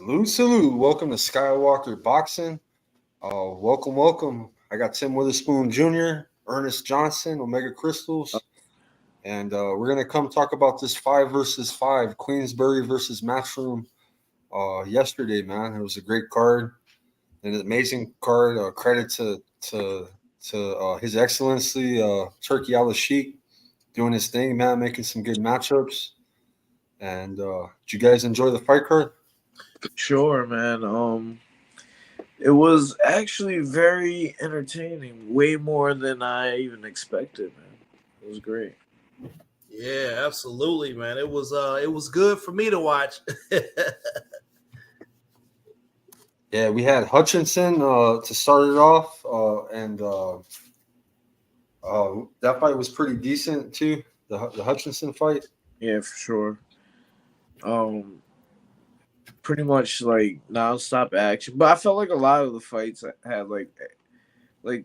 Salute, salute. Welcome to Skywalker Boxing. Welcome. I got Tim Witherspoon Jr., Ernest Johnson, Omega Crystals. And we're going to come talk about this 5 versus 5, Queensberry versus Matchroom yesterday, man. It was a great card, an amazing card. Credit to His Excellency, Turkey Al-Sheikh, doing his thing, man, making some good matchups. And did you guys enjoy the fight card? Sure, man. It was actually very entertaining, way more than I even expected, man. It was great. Yeah, absolutely, man. It was good for me to watch. Yeah, we had Hutchinson to start it off, and that fight was pretty decent too. The Hutchinson fight. Yeah, for sure. Pretty much like nonstop action, but I felt like a lot of the fights had like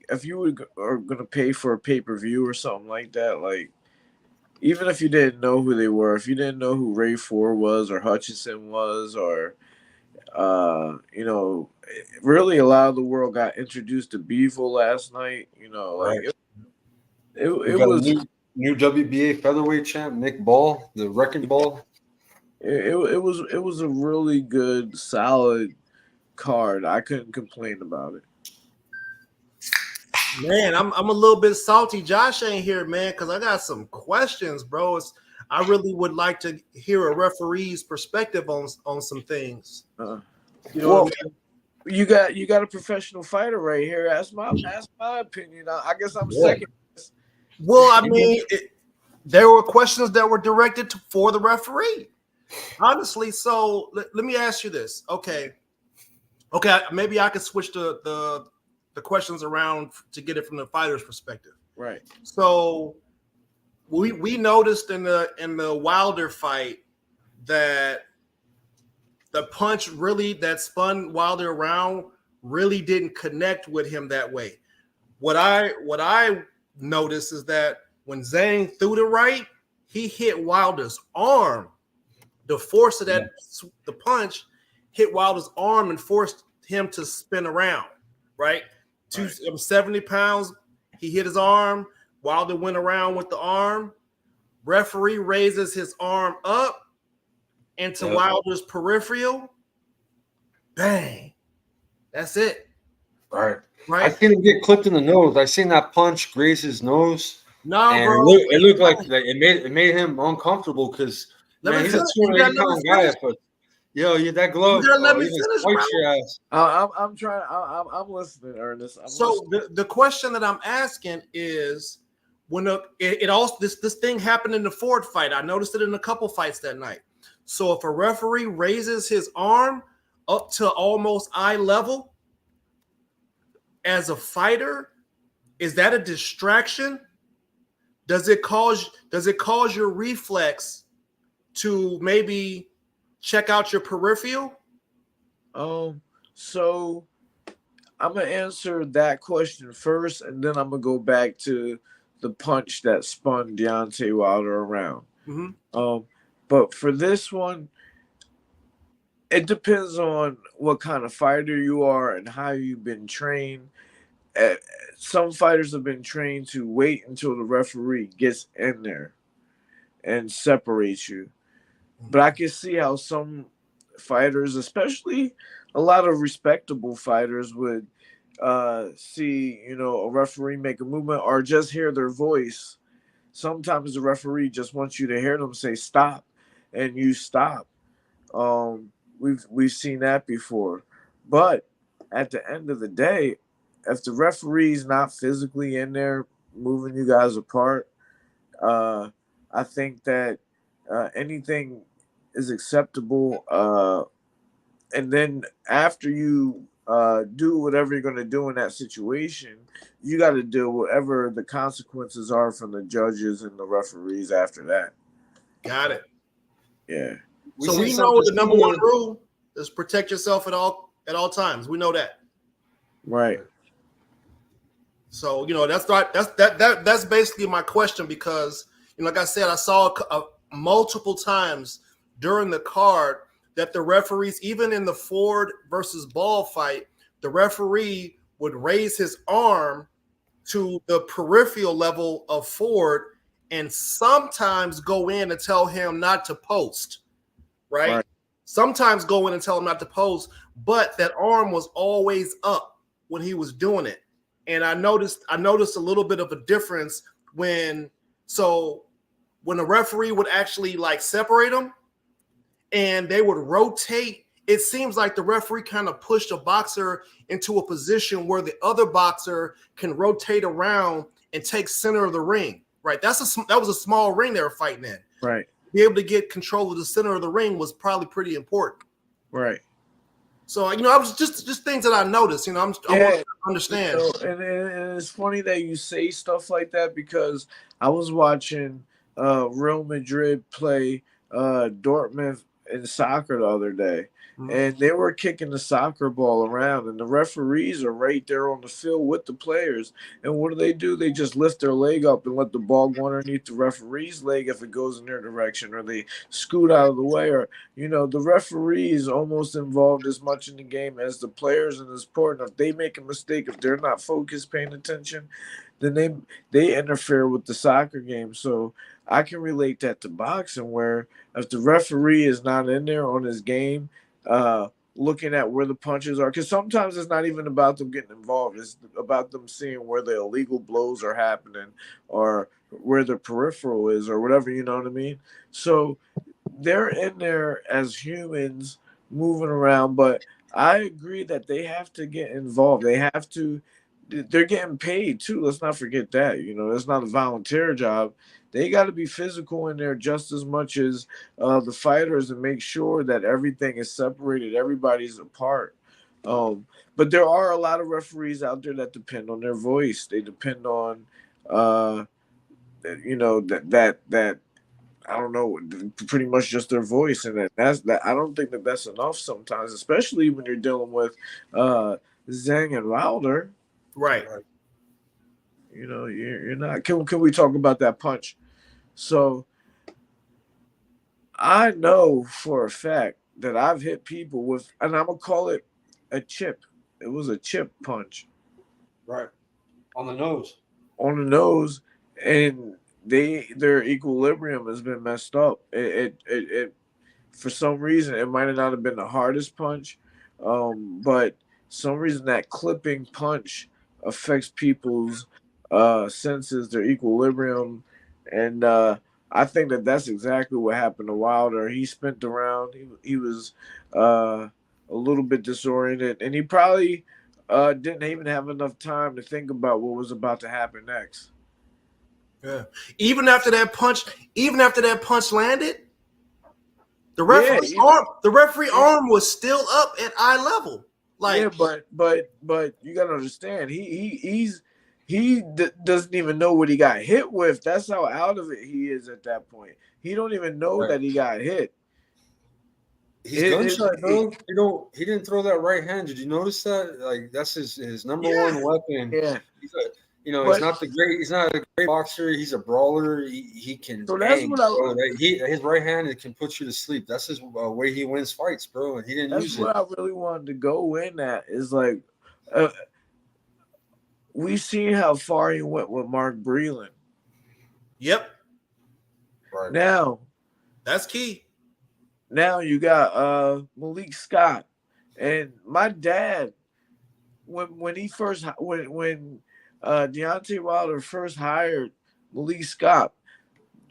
if you are gonna pay for a pay-per-view or something like that, like even if you didn't know who they were, if you didn't know who Ray Four was or Hutchinson was, or really a lot of the world got introduced to Beevil last night. Right. It got was a new WBA featherweight champ, Nick Ball, the Wrecking Ball. It was a really good, solid card. I couldn't complain about it. Man, I'm a little bit salty. Josh ain't here, man, because I got some questions, bro. I really would like to hear a referee's perspective on some things. You know what I mean? You got a professional fighter right here. That's my opinion. I guess I'm second. Well, I mean, there were questions that were directed for the referee. Honestly, so let me ask you this. Okay, maybe I could switch the questions around to get it from the fighter's perspective. Right. So we noticed in the Wilder fight that the punch that spun Wilder around really didn't connect with him that way. What I noticed is that when Zhang threw the right, he hit Wilder's arm. The force of the punch hit Wilder's arm and forced him to spin around, right? 70 pounds, he hit his arm. Wilder went around with the arm. Referee raises his arm up into Wilder's peripheral. Bang. That's it. Right. I seen him get clipped in the nose. I seen that punch graze his nose. No, and bro. It looked like it made him uncomfortable because he's a 280-pound guy. But that glove. You gotta let me finish, bro. Your ass. I'm trying. I'm listening, Ernest. The question that I'm asking is, when this thing happened in the Ford fight, I noticed it in a couple fights that night. So if a referee raises his arm up to almost eye level, as a fighter, is that a distraction? Does it cause your reflex to maybe check out your peripheral? So I'm gonna answer that question first, and then I'm gonna go back to the punch that spun Deontay Wilder around. Mm-hmm. But for this one, it depends on what kind of fighter you are and how you've been trained. Some fighters have been trained to wait until the referee gets in there and separates you. But I can see how some fighters, especially a lot of respectable fighters, would see, a referee make a movement or just hear their voice. Sometimes the referee just wants you to hear them say stop, and you stop. We've seen that before. But at the end of the day, if the referee's not physically in there moving you guys apart, I think that anything is acceptable. And then after you do whatever you're going to do in that situation, you got to deal with whatever the consequences are from the judges and the referees after that. Got it. Yeah. So we know the number one rule is protect yourself at all times. We know that. Right. So that's basically my question, because like I said, I saw multiple times during the card that the referees, even in the Ford versus Ball fight, the referee would raise his arm to the peripheral level of Ford and sometimes go in and tell him not to post, right? Sometimes go in and tell him not to post, but that arm was always up when he was doing it. And I noticed a little bit of a difference when the referee would actually like separate them and they would rotate. It seems like the referee kind of pushed a boxer into a position where the other boxer can rotate around and take center of the ring, right? That was a small ring they were fighting in. Right. Be able to get control of the center of the ring was probably pretty important. Right. So, I was just things that I noticed, I want to understand. And it's funny that you say stuff like that because I was watching Real Madrid play Dortmund in soccer the other day. And they were kicking the soccer ball around, and the referees are right there on the field with the players. And what do? They just lift their leg up and let the ball go underneath the referee's leg if it goes in their direction, or they scoot out of the way. Or, the referee is almost involved as much in the game as the players in the sport. And if they make a mistake, if they're not focused, paying attention, then they interfere with the soccer game. So I can relate that to boxing, where if the referee is not in there on his game, looking at where the punches are, because sometimes it's not even about them getting involved, it's about them seeing where the illegal blows are happening or where the peripheral is or whatever, you know what I mean? So they're in there as humans moving around, but I agree that they have to get involved. They're getting paid too. Let's not forget that. It's not a volunteer job. They got to be physical in there just as much as the fighters, and make sure that everything is separated, everybody's apart. But there are a lot of referees out there that depend on their voice. They depend on, that I don't know, pretty much just their voice, and that's that. I don't think that that's enough sometimes, especially when you're dealing with Zhang and Wilder. Right. You're not. Can we talk about that punch? So I know for a fact that I've hit people with, and I'm gonna call it a chip. It was a chip punch. Right. On the nose. On the nose, and their equilibrium has been messed up. It for some reason it might not have been the hardest punch, but some reason that clipping punch affects people's senses, their equilibrium, and I think that that's exactly what happened to Wilder. He spent around. He was a little bit disoriented, and he probably didn't even have enough time to think about what was about to happen next. Yeah. Even after that punch landed, the referee arm was still up at eye level. But you gotta understand, he doesn't even know what he got hit with. That's how out of it he is at that point. He don't even know that he got hit. He's gunshot, bro. He didn't throw that right hand. Did you notice that? Like, that's his number one weapon. Yeah. He's not a great boxer. He's a brawler. He can. So that's what his right hand can put you to sleep. That's his way he wins fights, bro. And he didn't use it. That's what I really wanted to go in at. Is like, we seen how far he went with Mark Breland. Yep. Right. Now, that's key. Now you got Malik Scott, and my dad, when Deontay Wilder first hired Malik Scott,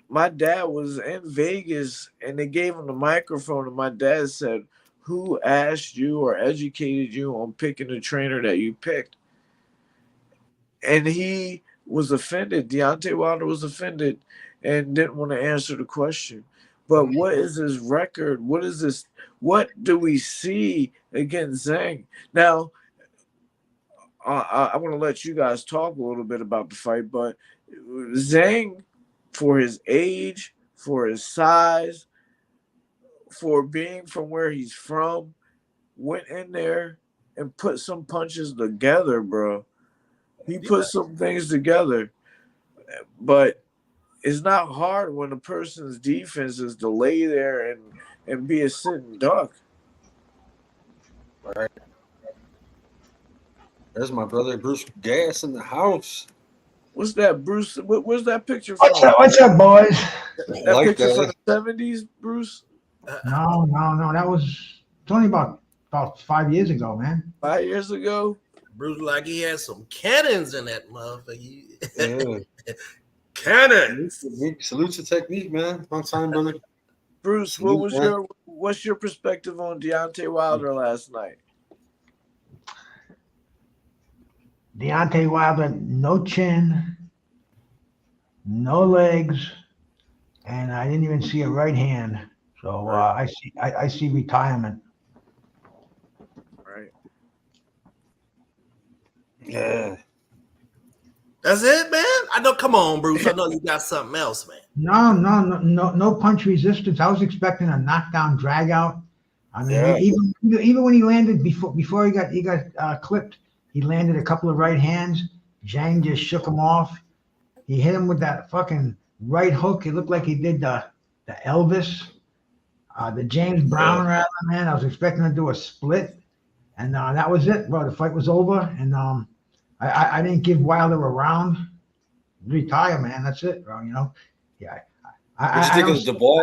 my dad was in Vegas, and they gave him the microphone, and my dad said, "Who asked you or educated you on picking the trainer that you picked?" And he was offended. Deontay Wilder was offended and didn't want to answer the question. But what is his record? What is this? What do we see against Zhang? Now, I want to let you guys talk a little bit about the fight, but Zhang, for his age, for his size, for being from where he's from, went in there and put some punches together, bro. He put some things together, but it's not hard when a person's defense is to lay there and and be a sitting duck. Right. There's my brother Bruce Gas in the house. What's that, Bruce? Where's that picture What's from? up? What's up, boys? That Like picture from that. the 70s, Bruce? No. That was it's only about 5 years ago, man. 5 years ago? Bruce like he had some cannons in that motherfucker. Yeah. Cannons. Salute your technique, man. Long time, brother. Bruce, Salute, man. what's your perspective on Deontay Wilder last night? Deontay Wilder, no chin, no legs, and I didn't even see a right hand. So I see retirement. Right. Yeah. That's it, man. I know. Come on, Bruce. I know you got something else, man. No punch resistance. I was expecting a knockdown drag out. I mean, Yeah. even when he landed before he got clipped, he landed a couple of right hands. Zhang just shook him off. He hit him with that fucking right hook. It looked like he did the Elvis, the James Brown rather, man. I was expecting to do a split, and that was it, bro. The fight was over, and I didn't give Wilder a round. Retire, man. That's it, bro. You know, yeah. What you think of the Dubois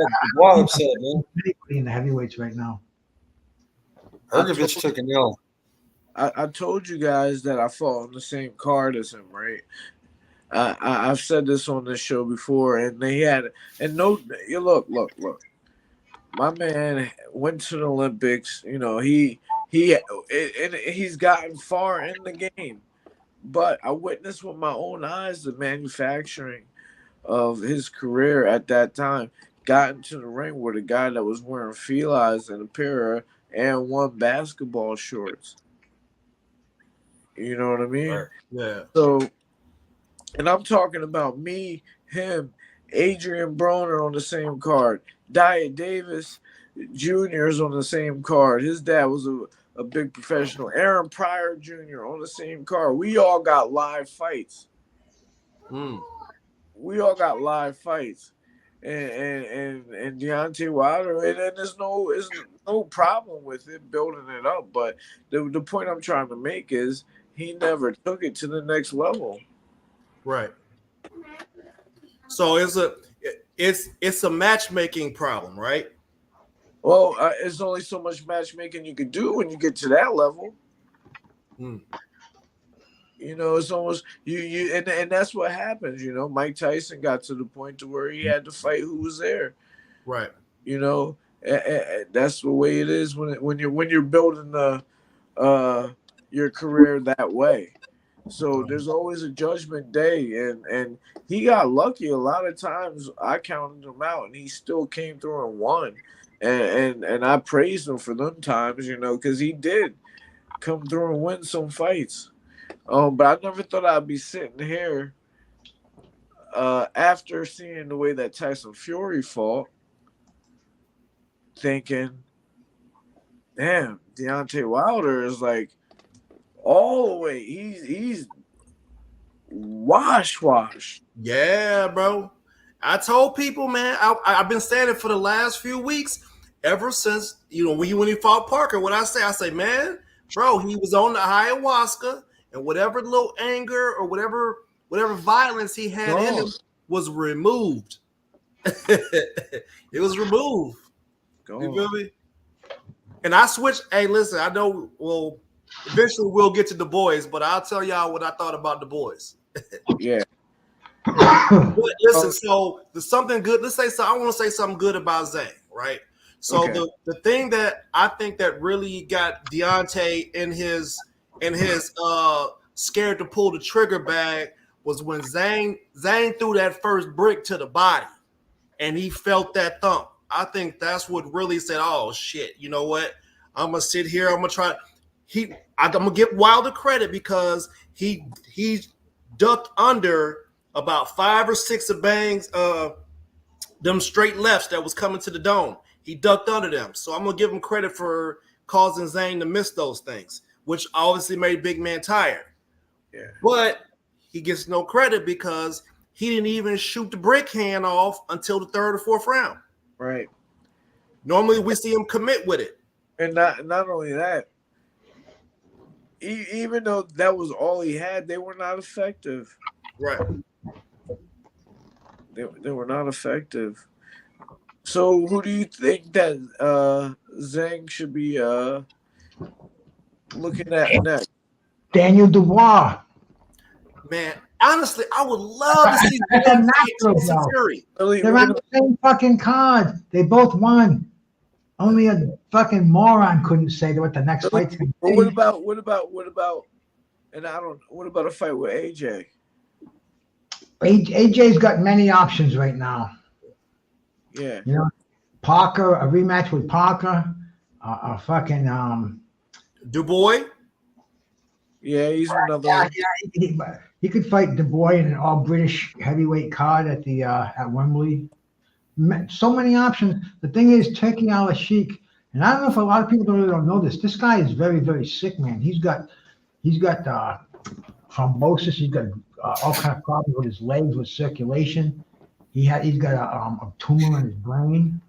upset, man? Anybody in the heavyweights right now. Hergovich took an L. I told you guys that I fought on the same card as him, right? I've said this on this show before, and look. My man went to the Olympics. You know, he's gotten far in the game, but I witnessed with my own eyes the manufacturing of his career at that time. Got into the ring with a guy that was wearing felines and a pair and one basketball shorts. You know what I mean? Right. Yeah. So, and I'm talking about me, him, Adrian Broner on the same card. Dia Davis Jr. is on the same card. His dad was a big professional. Aaron Pryor Jr. on the same card. We all got live fights. We all got live fights. And Deontay Wilder, and there's no problem with it, building it up. But the point I'm trying to make is he never took it to the next level. Right. So it's a matchmaking problem, right? Well, it's only so much matchmaking you can do when you get to that level. You know, it's almost and that's what happens. You know, Mike Tyson got to the point to where he had to fight who was there. Right. You know, that's the way it is when you're building your career that way. So there's always a judgment day, and he got lucky a lot of times. I counted him out, and he still came through and won. And I praised him for them times, you know, because he did come through and win some fights. But I never thought I'd be sitting here after seeing the way that Tyson Fury fought, thinking, damn, Deontay Wilder is like all the way. He's wash. Yeah, bro. I told people, man, I've been saying it for the last few weeks, ever since, you know, when he fought Parker. What I say, man, bro, he was on the ayahuasca, and whatever little anger or whatever violence he had in him was removed. It was removed. You feel me? And I switched. Hey, listen, I know. Well, eventually we'll get to the boys, but I'll tell y'all what I thought about the boys. Yeah. But listen, so there's something good. Let's say so. I want to say something good about Zhang, right? So the thing that I think that really got Deontay in his scared to pull the trigger bag was when Zhang threw that first brick to the body, and he felt that thump. I think that's what really said, "Oh shit, you know what? I'm gonna sit here. I'm gonna try." I'm gonna give Wilder credit because he ducked under about 5 or 6 of Bang's them straight lefts that was coming to the dome. He ducked under them, so I'm gonna give him credit for causing Zhang to miss those things, which obviously made Big Man tired. Yeah, but he gets no credit because he didn't even shoot the brick hand off until the 3rd or 4th round. Right. Normally, we see him commit with it. And not only that, even though that was all he had, they were not effective. Right. They were not effective. So who do you think that Zhang should be looking at next? Daniel Dubois. Man, honestly, I would love to see That's a Zhang fight natural, Tyson though. Fury. Really, They're on the same fucking card. They both won. Only a fucking moron couldn't say what the next fight's going to but be. what about? And I don't. What about a fight with AJ? AJ's got many options right now. Yeah. You know, Parker, a rematch with Parker, a fucking Dubois. Yeah, he's another one. He could fight Dubois in an all British heavyweight card at the at Wembley. So many options. The thing is, Turki Al-Sheikh, and I don't know if a lot of people don't know this. This guy is very, very sick, man. He's got thrombosis. He's got all kind of problems with his legs, with circulation. He's got a tumor in his brain.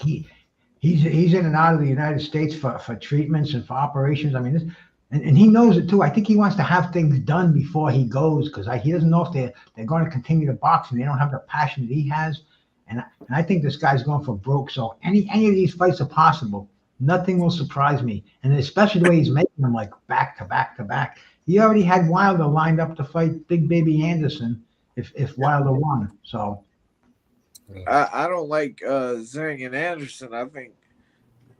He's in and out of the United States for treatments and for operations. I mean, and he knows it too. I think he wants to have things done before he goes because he doesn't know if they're going to continue to box and they don't have the passion that he has. And I think this guy's going for broke. So any of these fights are possible. Nothing will surprise me. And especially the way he's making them like back to back to back. He already had Wilder lined up to fight Big Baby Anderson if Wilder won. So I don't like Zhang and Anderson. I think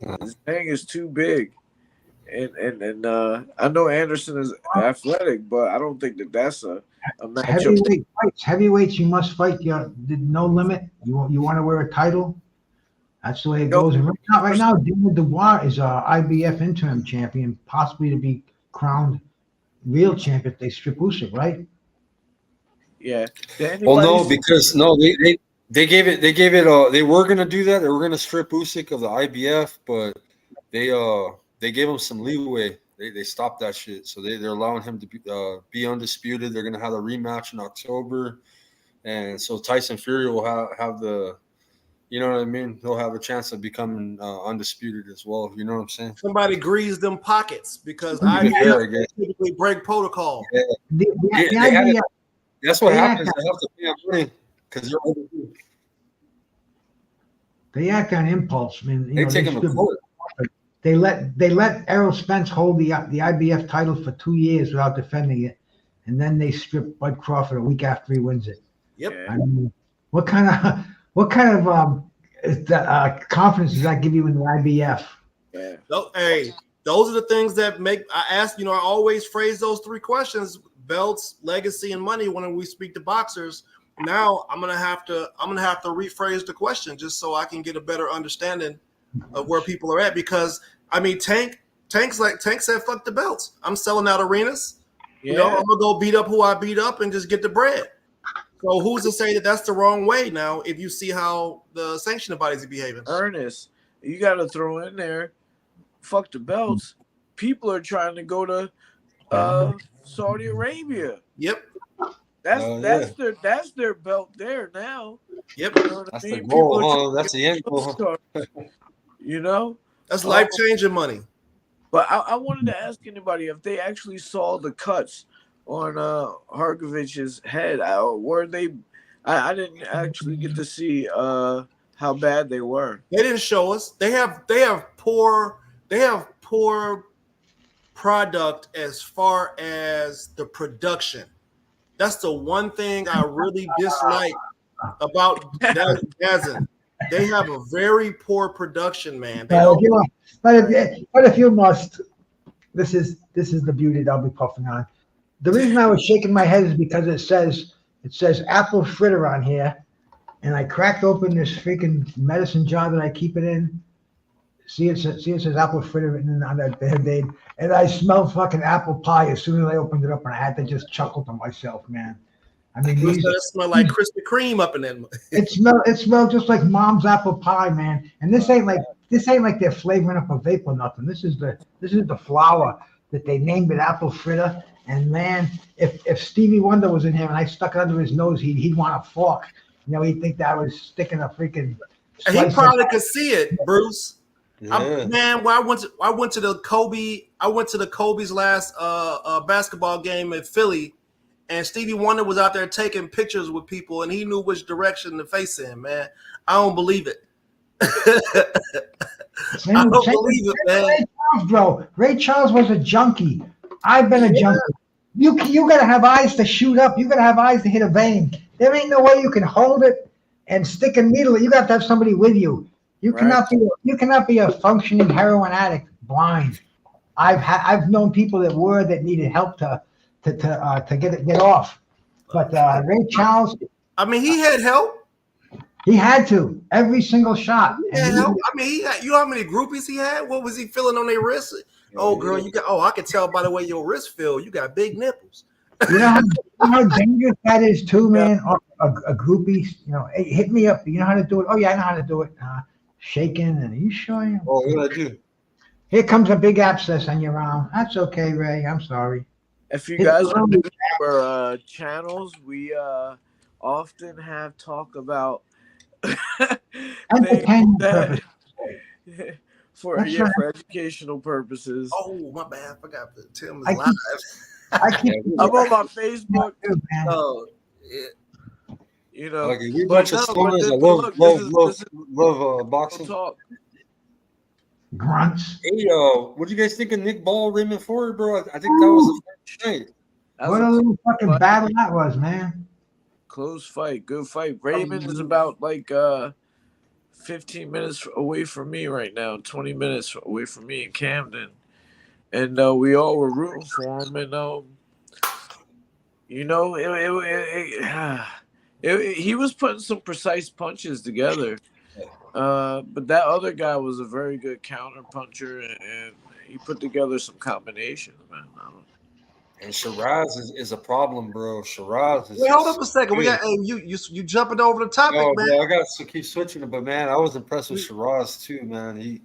Zhang is too big. And I know Anderson is athletic, but I don't think that's a matchup. Heavyweights, you must fight. No limit. You want to wear a title. That's the way it goes. And right now, Daniel Dubois is a IBF interim champion, possibly to be crowned real champion if they strip Usyk, right? Yeah. Well, no, because they gave it. They were gonna do that. They were gonna strip Usyk of the IBF, but they gave him some leeway. They stopped that shit. So they're allowing him to be undisputed. They're going to have a rematch in October. And so Tyson Fury will have the, you know what I mean? He'll have a chance of becoming undisputed as well. You know what I'm saying? Somebody greased them pockets because IBF typically break protocol. Yeah. That's what happens. They have to pay up money because they're overdue. They act on impulse. I mean, they take him to court. They let Errol Spence hold the IBF title for 2 years without defending it, and then they strip Bud Crawford a week after he wins it. Yep. I mean, what kind of confidence does that give you in the IBF? Yeah. So, hey, those are the things that make. I ask. I always phrase those three questions: belts, legacy, and money. When we speak to boxers, now I'm gonna have to rephrase the question just so I can get a better understanding of where people are at, because I mean Tank said fuck the belts. I'm selling out arenas. I'm gonna go beat up who I beat up and just get the bread. So who's to say that that's the wrong way now if you see how the sanctioning bodies are behaving? Ernest, you got to throw in there, fuck the belts. People are trying to go to Saudi Arabia. Yep. That's their belt there now. Yep. You know what That's I mean? the goal. That's the end goal. That's life-changing money. But I wanted to ask anybody if they actually saw the cuts on Hrgovic's head. Were they? I didn't actually get to see how bad they were. They didn't show us. They have poor product as far as the production. That's the one thing I really dislike about Gazin. They have a very poor production, man. But if you must, this is the beauty that I'll be puffing on. The reason I was shaking my head is because it says apple fritter on here, and I cracked open this freaking medicine jar that I keep it in. See it says apple fritter written on that Band-Aid, and I smelled fucking apple pie as soon as I opened it up, and I had to just chuckle to myself, man. I mean, it smelled like Krispy Kreme up in there. It smelled just like mom's apple pie, man. And this ain't like they're flavoring up a vape or nothing. This is the flour that they named it apple fritter. And man, if Stevie Wonder was in here and I stuck it under his nose, he'd want a fork. He'd think that I was sticking a freaking He probably could see it, Bruce. Yeah. Man, when I went to the Kobe's last basketball game in Philly, and Stevie Wonder was out there taking pictures with people, and he knew which direction to face him. Man, I don't believe it. I don't believe it, man. Ray Charles, bro. Ray Charles was a junkie. I've been a junkie. You gotta have eyes to shoot up. You gotta have eyes to hit a vein. There ain't no way you can hold it and stick a needle. You got to have somebody with you. You cannot be a functioning heroin addict blind. I've known people that needed help to get off. But Ray Charles, I mean, he had help. He had to every single shot. Help. I mean, you know how many groupies he had? What was he feeling on their wrists? Oh, girl, you got. Oh, I can tell by the way your wrist feel. You got big nipples. You know how dangerous that is too, man. A groupie, hey, hit me up. You know how to do it? Oh yeah, I know how to do it. Shaking, and are you sure? Oh, what I do? Here comes a big abscess on your arm. That's okay, Ray. I'm sorry. If you guys are new to our channels, we often have talk about entertainment purposes. for educational purposes. Oh, my bad. I forgot that Tim is live. I'm on my Facebook. Oh, yeah. We bunch of stoners that love boxing. Talk. Grunts. Hey, what do you guys think of Nick Ball, Raymond Ford, bro? I think that was a fun night. What a little fucking battle that was, man. Close fight, good fight. Raymond is about 15 minutes away from me right now, 20 minutes away from me in Camden. And we all were rooting for him, and he was putting some precise punches together. But that other guy was a very good counter puncher, and he put together some combinations, man. And Shiraz is a problem, bro. Shiraz is. Wait, hold up a second. We got you jumping over the topic, man. Bro, I got to keep switching it, but man, I was impressed with Shiraz too, man. He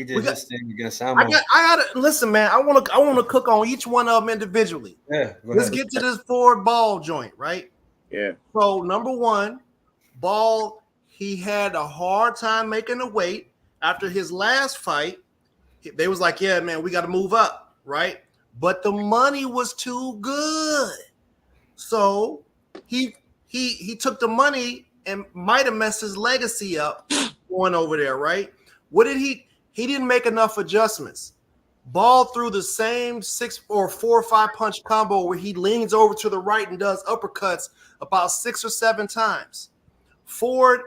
did his thing against Ammo. I gotta listen, man. I want to cook on each one of them individually. Yeah. Let's get to this Ford Ball joint, right? Yeah. So number one, Ball, he had a hard time making the weight after his last fight. They was like, yeah, man, we got to move up, right? But the money was too good. So he took the money and might have messed his legacy up going over there, right? What did he didn't make enough adjustments. Ball threw the same 6 or 4 or 5 punch combo where he leans over to the right and does uppercuts about 6 or 7 times. Ford,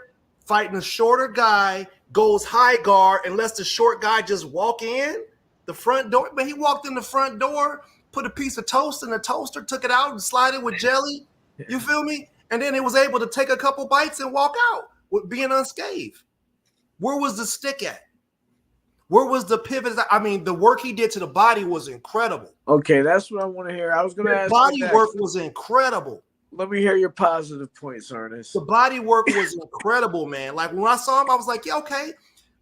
fighting a shorter guy, goes high guard and lets the short guy just walk in the front door. But he walked in the front door, put a piece of toast in the toaster, took it out and slid it with jelly. You feel me? And then he was able to take a couple bites and walk out with being unscathed. Where was the stick at? Where was the pivot? I mean, the work he did to the body was incredible. Okay, that's what I want to hear. I was going to ask. Body work was incredible. Let me hear your positive points, Ernest. The body work was incredible, man. Like when I saw him, I was like, yeah, okay,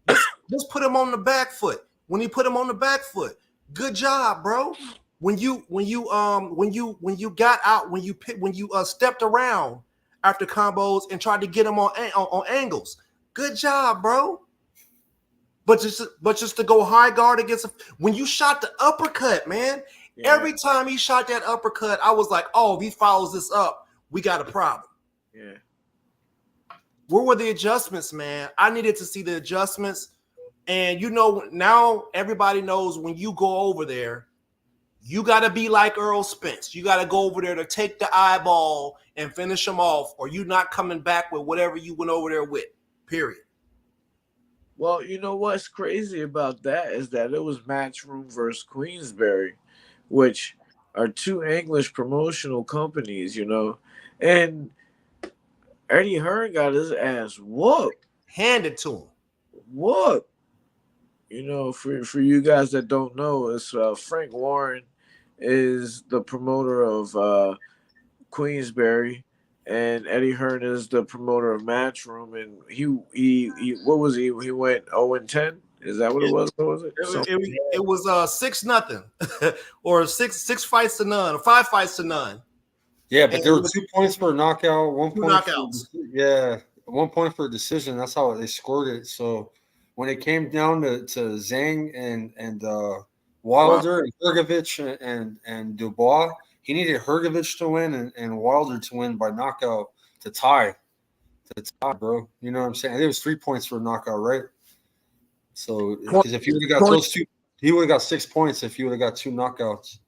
let's put him on the back foot. When he put him on the back foot, good job, bro. When you got out, when you stepped around after combos and tried to get him on angles, good job, bro. But just to go high guard against when you shot the uppercut, man. Yeah. Every time he shot that uppercut, I was like, oh, if he follows this up, we got a problem. Yeah. Where were the adjustments, man? I needed to see the adjustments. And now everybody knows when you go over there, you got to be like Earl Spence. You got to go over there to take the eyeball and finish him off, or you're not coming back with whatever you went over there with, period. Well, you know what's crazy about that is that it was Matchroom versus Queensberry, which are 2 English promotional companies, and Eddie Hearn got his ass whooped. Handed to him. Whooped. For you guys that don't know, it's Frank Warren is the promoter of Queensberry, and Eddie Hearn is the promoter of Matchroom, and he what was he? He went 0-10. Is that what it was? What was it? It was 6-0, or 6 fights to none, or 5 fights to none. Yeah, but there were 2 points for a knockout, 1 point. Knockouts. Yeah, 1 point for a decision. That's how they scored it. So when it came down to Zhang and Wilder and Hrgovic and Dubois, he needed Hrgovic to win and Wilder to win by knockout to tie, bro. You know what I'm saying? I think it was 3 points for a knockout, right? So because if he would have got those two, he would have got 6 points if he would have got 2 knockouts.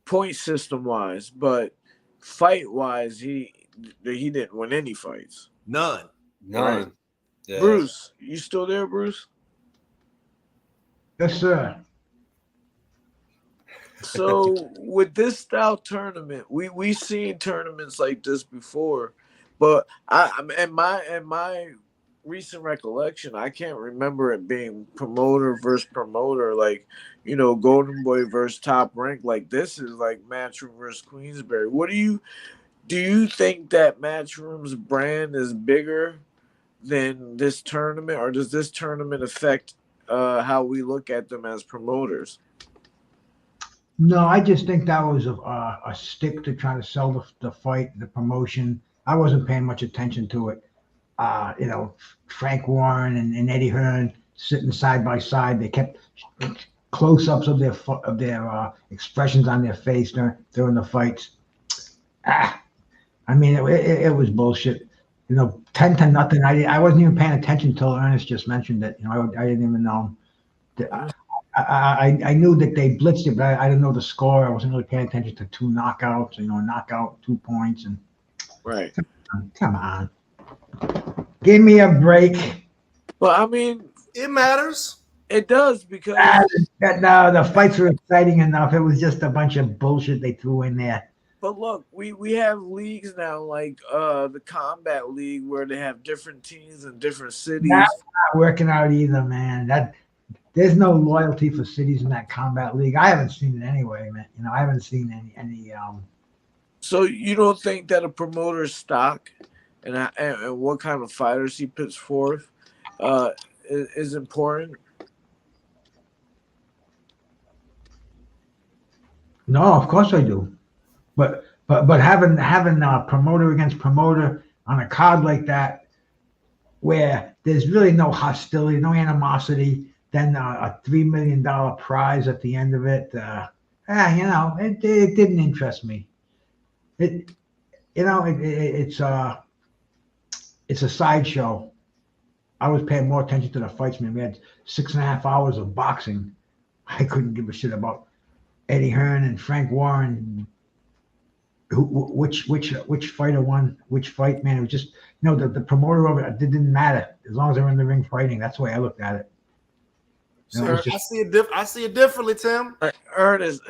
Point system wise, but fight wise, he didn't win any fights. None. Right. Yeah. Bruce, you still there, Bruce? Yes, sir. So with this style tournament, we seen tournaments like this before, but in my recent recollection, I can't remember it being promoter versus promoter, like, you know, Golden Boy versus Top Rank. Like, this is like Matchroom versus Queensberry. Do you think that Matchroom's brand is bigger than this tournament, or does this tournament affect how we look at them as promoters? No, I just think that was a stick to try to sell the fight, the promotion. I wasn't paying much attention to it. You know, Frank Warren and Eddie Hearn sitting side by side. They kept close-ups of their expressions on their face during the fights. I mean, it was bullshit. You know, 10-0. I wasn't even paying attention until Ernest just mentioned it. You know, I didn't even know. I knew that they blitzed it, but I didn't know the score. I wasn't really paying attention to 2 knockouts. You know, a knockout, 2 points, and Right. Come on. Give me a break. Well, I mean, It matters. it does because No, the fights were exciting enough. It was just a bunch of bullshit they threw in there. but look, we have leagues now like the Combat League where they have different teams in different cities. That's not working out either, man. There's no loyalty for cities in that Combat League. I haven't seen it anyway, man. You know, I haven't seen any So you don't think that a promoter's stock and what kind of fighters he puts forth is important? No, of course I do. But having promoter against promoter on a card like that, where there's really no hostility, no animosity, then a $3 million prize at the end of it, you know, it didn't interest me. It's a sideshow. I was paying more attention to the fights, man. We had 6.5 hours of boxing. I couldn't give a shit about Eddie Hearn and Frank Warren. Which fighter won which fight, man? It was just, you know, the promoter of it didn't matter as long as they were in the ring fighting. That's the way I looked at it. You know, Sir, I see it differently, Tim. Ernest,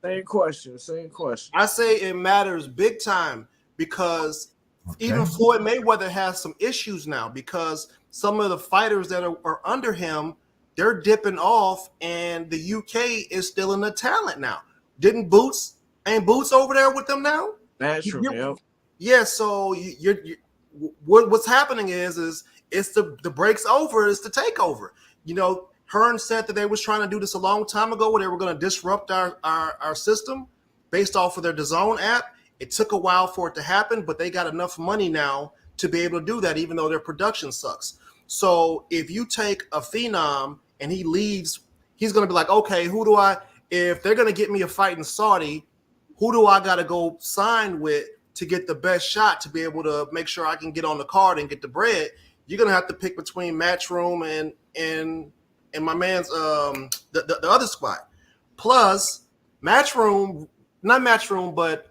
same question. I say it matters big time because even Floyd Mayweather has some issues now because some of the fighters that are under him, they're dipping off, and the UK is still in the talent now. Ain't Boots over there with them now? Naturally, yep. Yeah. So what's happening is it's the break's over. It's the takeover. You know, Hearn said that they was trying to do this a long time ago, where they were going to disrupt our system based off of their DAZN app. It took a while for it to happen, but they got enough money now to be able to do that, even though their production sucks. So if you take a phenom and he leaves, he's going to be like, okay, if they're going to get me a fight in Saudi, who do I got to go sign with to get the best shot to be able to make sure I can get on the card and get the bread? You're going to have to pick between Matchroom and my man's the other squad. Plus Matchroom, not Matchroom, but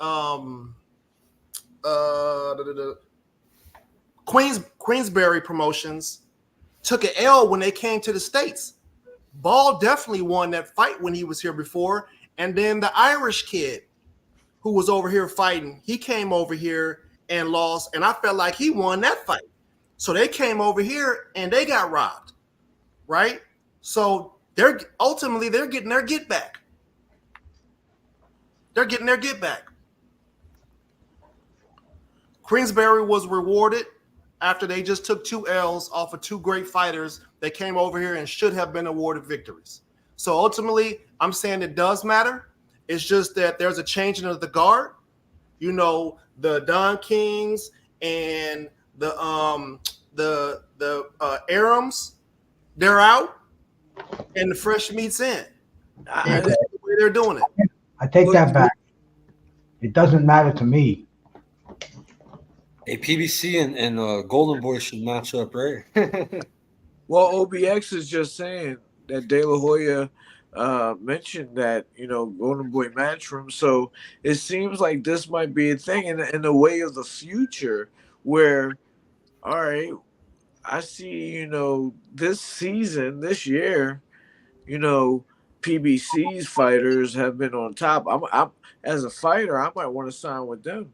Queensberry Promotions took an L when they came to the States. Ball definitely won that fight when he was here before. And then the Irish kid who was over here fighting, he came over here and lost. And I felt like he won that fight. So they came over here and they got robbed, right? So they're getting their get back. They're getting their get back. Queensberry was rewarded after they just took 2 L's off of 2 great fighters. They came over here and should have been awarded victories. So ultimately, I'm saying it does matter. It's just that there's a changing of the guard. You know, the Don Kings and Arams, they're out, and the fresh meat's in. And that's the way they're doing it. I take that back. It doesn't matter to me. Hey, PBC and Golden Boy should match up, right? Well, OBX is just saying that De La Hoya mentioned that, Golden Boy Matchroom. So it seems like this might be a thing in the way of the future where, all right, I see, this season, this year, PBC's fighters have been on top. I'm as a fighter, I might want to sign with them,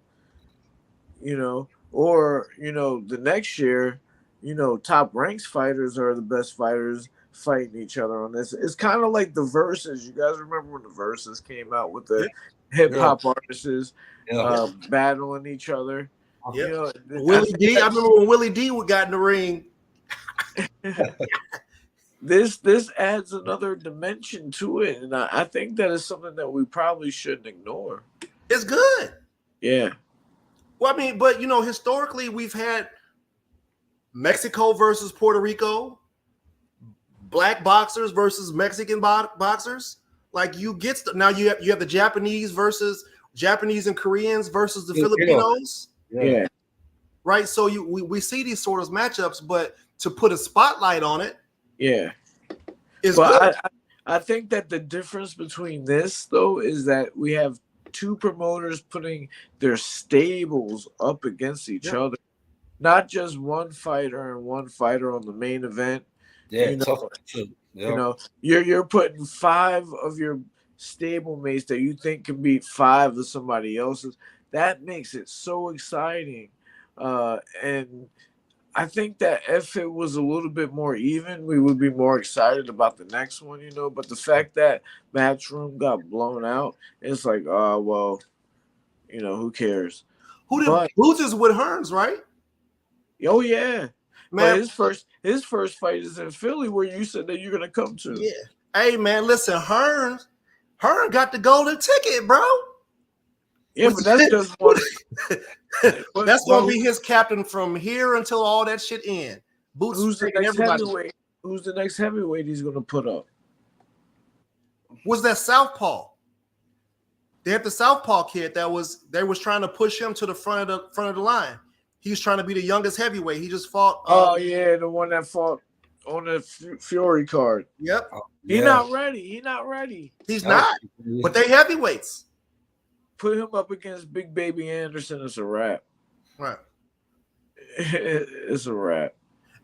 or, the next year, top ranks fighters are the best fighters fighting each other on this. It's kind of like the Versus. You guys remember when the Versus came out with the hip hop artists battling each other? Yeah. Willie D. I remember when Willie D. got in the ring. This adds another dimension to it, and I think that is something that we probably shouldn't ignore. It's good. Yeah. Well, I mean, but historically we've had Mexico versus Puerto Rico, black boxers versus Mexican boxers. Like now you have the Japanese and Koreans versus the Filipinos. Yeah. Right. So we see these sort of matchups, but to put a spotlight on it. Yeah. Is good. I think that the difference between this though is that we have two promoters putting their stables up against each other. Not just one fighter and one fighter on the main event. Yeah, you're putting 5 of your stable mates that you think can beat 5 of somebody else's. That makes it so exciting. And I think that if it was a little bit more even, we would be more excited about the next one, But the fact that Matchroom got blown out, it's like, who cares? Boots is with Hearns, right? Oh yeah, man. But his first fight is in Philly, where you said that you're gonna come to. Yeah. Hey man, listen, Hearn got the golden ticket, bro. Yeah, but that's just one. That's gonna be his captain from here until all that shit ends. Boots. Who's the next heavyweight? Who's the next heavyweight he's gonna put up? Was that Southpaw? They had the Southpaw kid they was trying to push him to the front of the line. He was trying to be the youngest heavyweight. He just fought. The one that fought on the Fury card. Yep. He's not ready. He's not. But they heavyweights. Put him up against Big Baby Anderson. It's a wrap. Right. It's a wrap.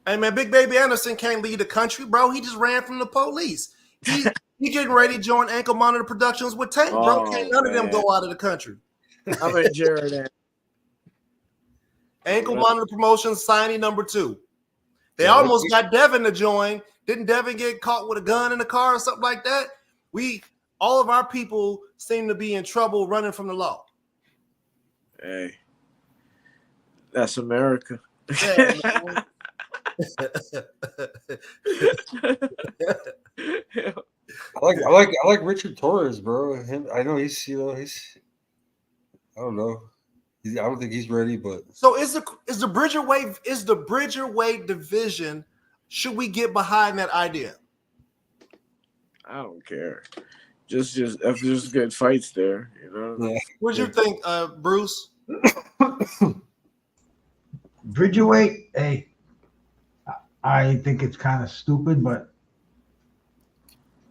Hey man, Big Baby Anderson can't lead the country, bro. He just ran from the police. He getting ready to join Ankle Monitor Productions with Tank, bro. Can't none of them go out of the country. I'm in Jared. Ankle Monitor Promotions signing number 2. They almost got Devin to join. Didn't Devin get caught with a gun in the car or something like that? All of our people seem to be in trouble running from the law. Hey, that's America. Yeah, I like Richard Torres, bro. I know he's I don't know. I don't think he's ready, but so is the Bridgerweight division? Should we get behind that idea? I don't care. Just if there's good fights there, Yeah. What do you think, Bruce? Bridgerweight, hey, I think it's kind of stupid, but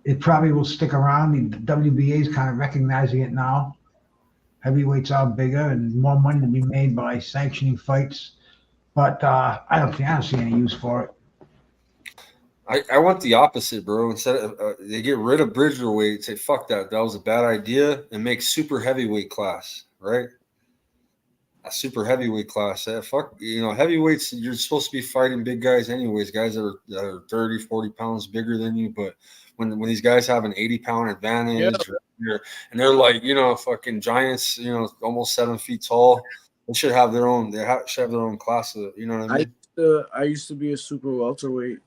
it probably will stick around. The WBA is kind of recognizing it now. Heavyweights are bigger and more money to be made by sanctioning fights, but I don't see any use for it. I want the opposite, bro. Instead of they get rid of Bridgerweight, say fuck that was a bad idea, and make super heavyweight class, right? A super heavyweight class. Fuck, heavyweights, you're supposed to be fighting big guys anyways, guys that are 30, 40 pounds bigger than you, but when these guys have an 80-pound advantage and they're like, fucking giants, almost 7 feet tall, they should have their own. Should have their own class. You know what I mean? I used to be a super welterweight.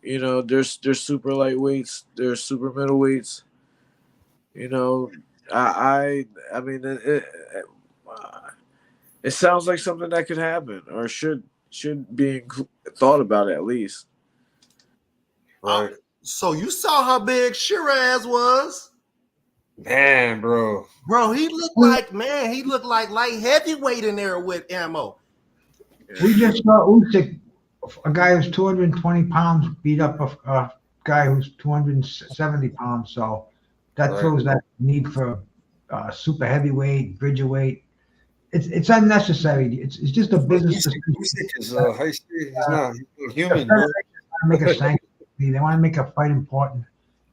There's super lightweights. There's super middleweights. I mean, It sounds like something that could happen or should be thought about at least. Right. So you saw how big Shiraz was. Man, bro. Bro, he looked like light heavyweight in there with ammo. We just saw Usyk, a guy who's 220 pounds, beat up a guy who's 270 pounds. So that Right. throws that need for super heavyweight, bridgerweight. It's unnecessary. It's just a business. Usyk is he's not human, The bro. make a sanction. They want to make a fight important.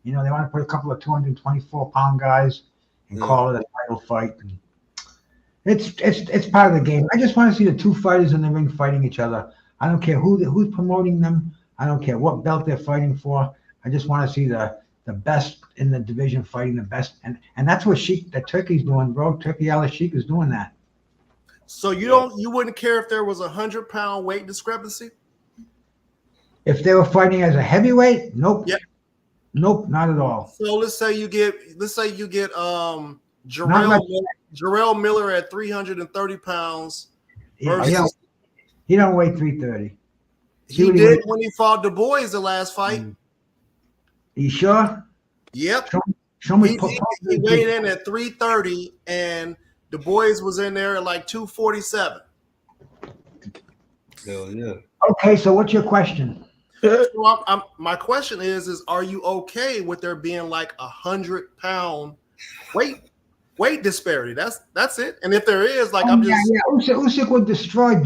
You know, they want to put a couple of 224-pound guys and call it a title fight. And it's part of the game. I just want to see the two fighters in the ring fighting each other. I don't care who's promoting them. I don't care what belt they're fighting for. I just want to see the best in the division fighting the best, and that's what Turkey's doing, bro. Turkey Al-Sheikh is doing that. So you wouldn't care if there was 100-pound weight discrepancy? If they were fighting as a heavyweight, nope. Yep. Nope, not at all. So let's say you get Jarrell Miller at 330 pounds. Yeah, he don't weigh 330. He did when he fought Du Bois the last fight. You sure? Yep. Show me. He weighed in at 330, and Du Bois was in there at like 247. Hell yeah. Okay, so what's your question? So my question is are you okay with there being like 100-pound weight disparity? That's it. And if there is, like, Usyk would destroy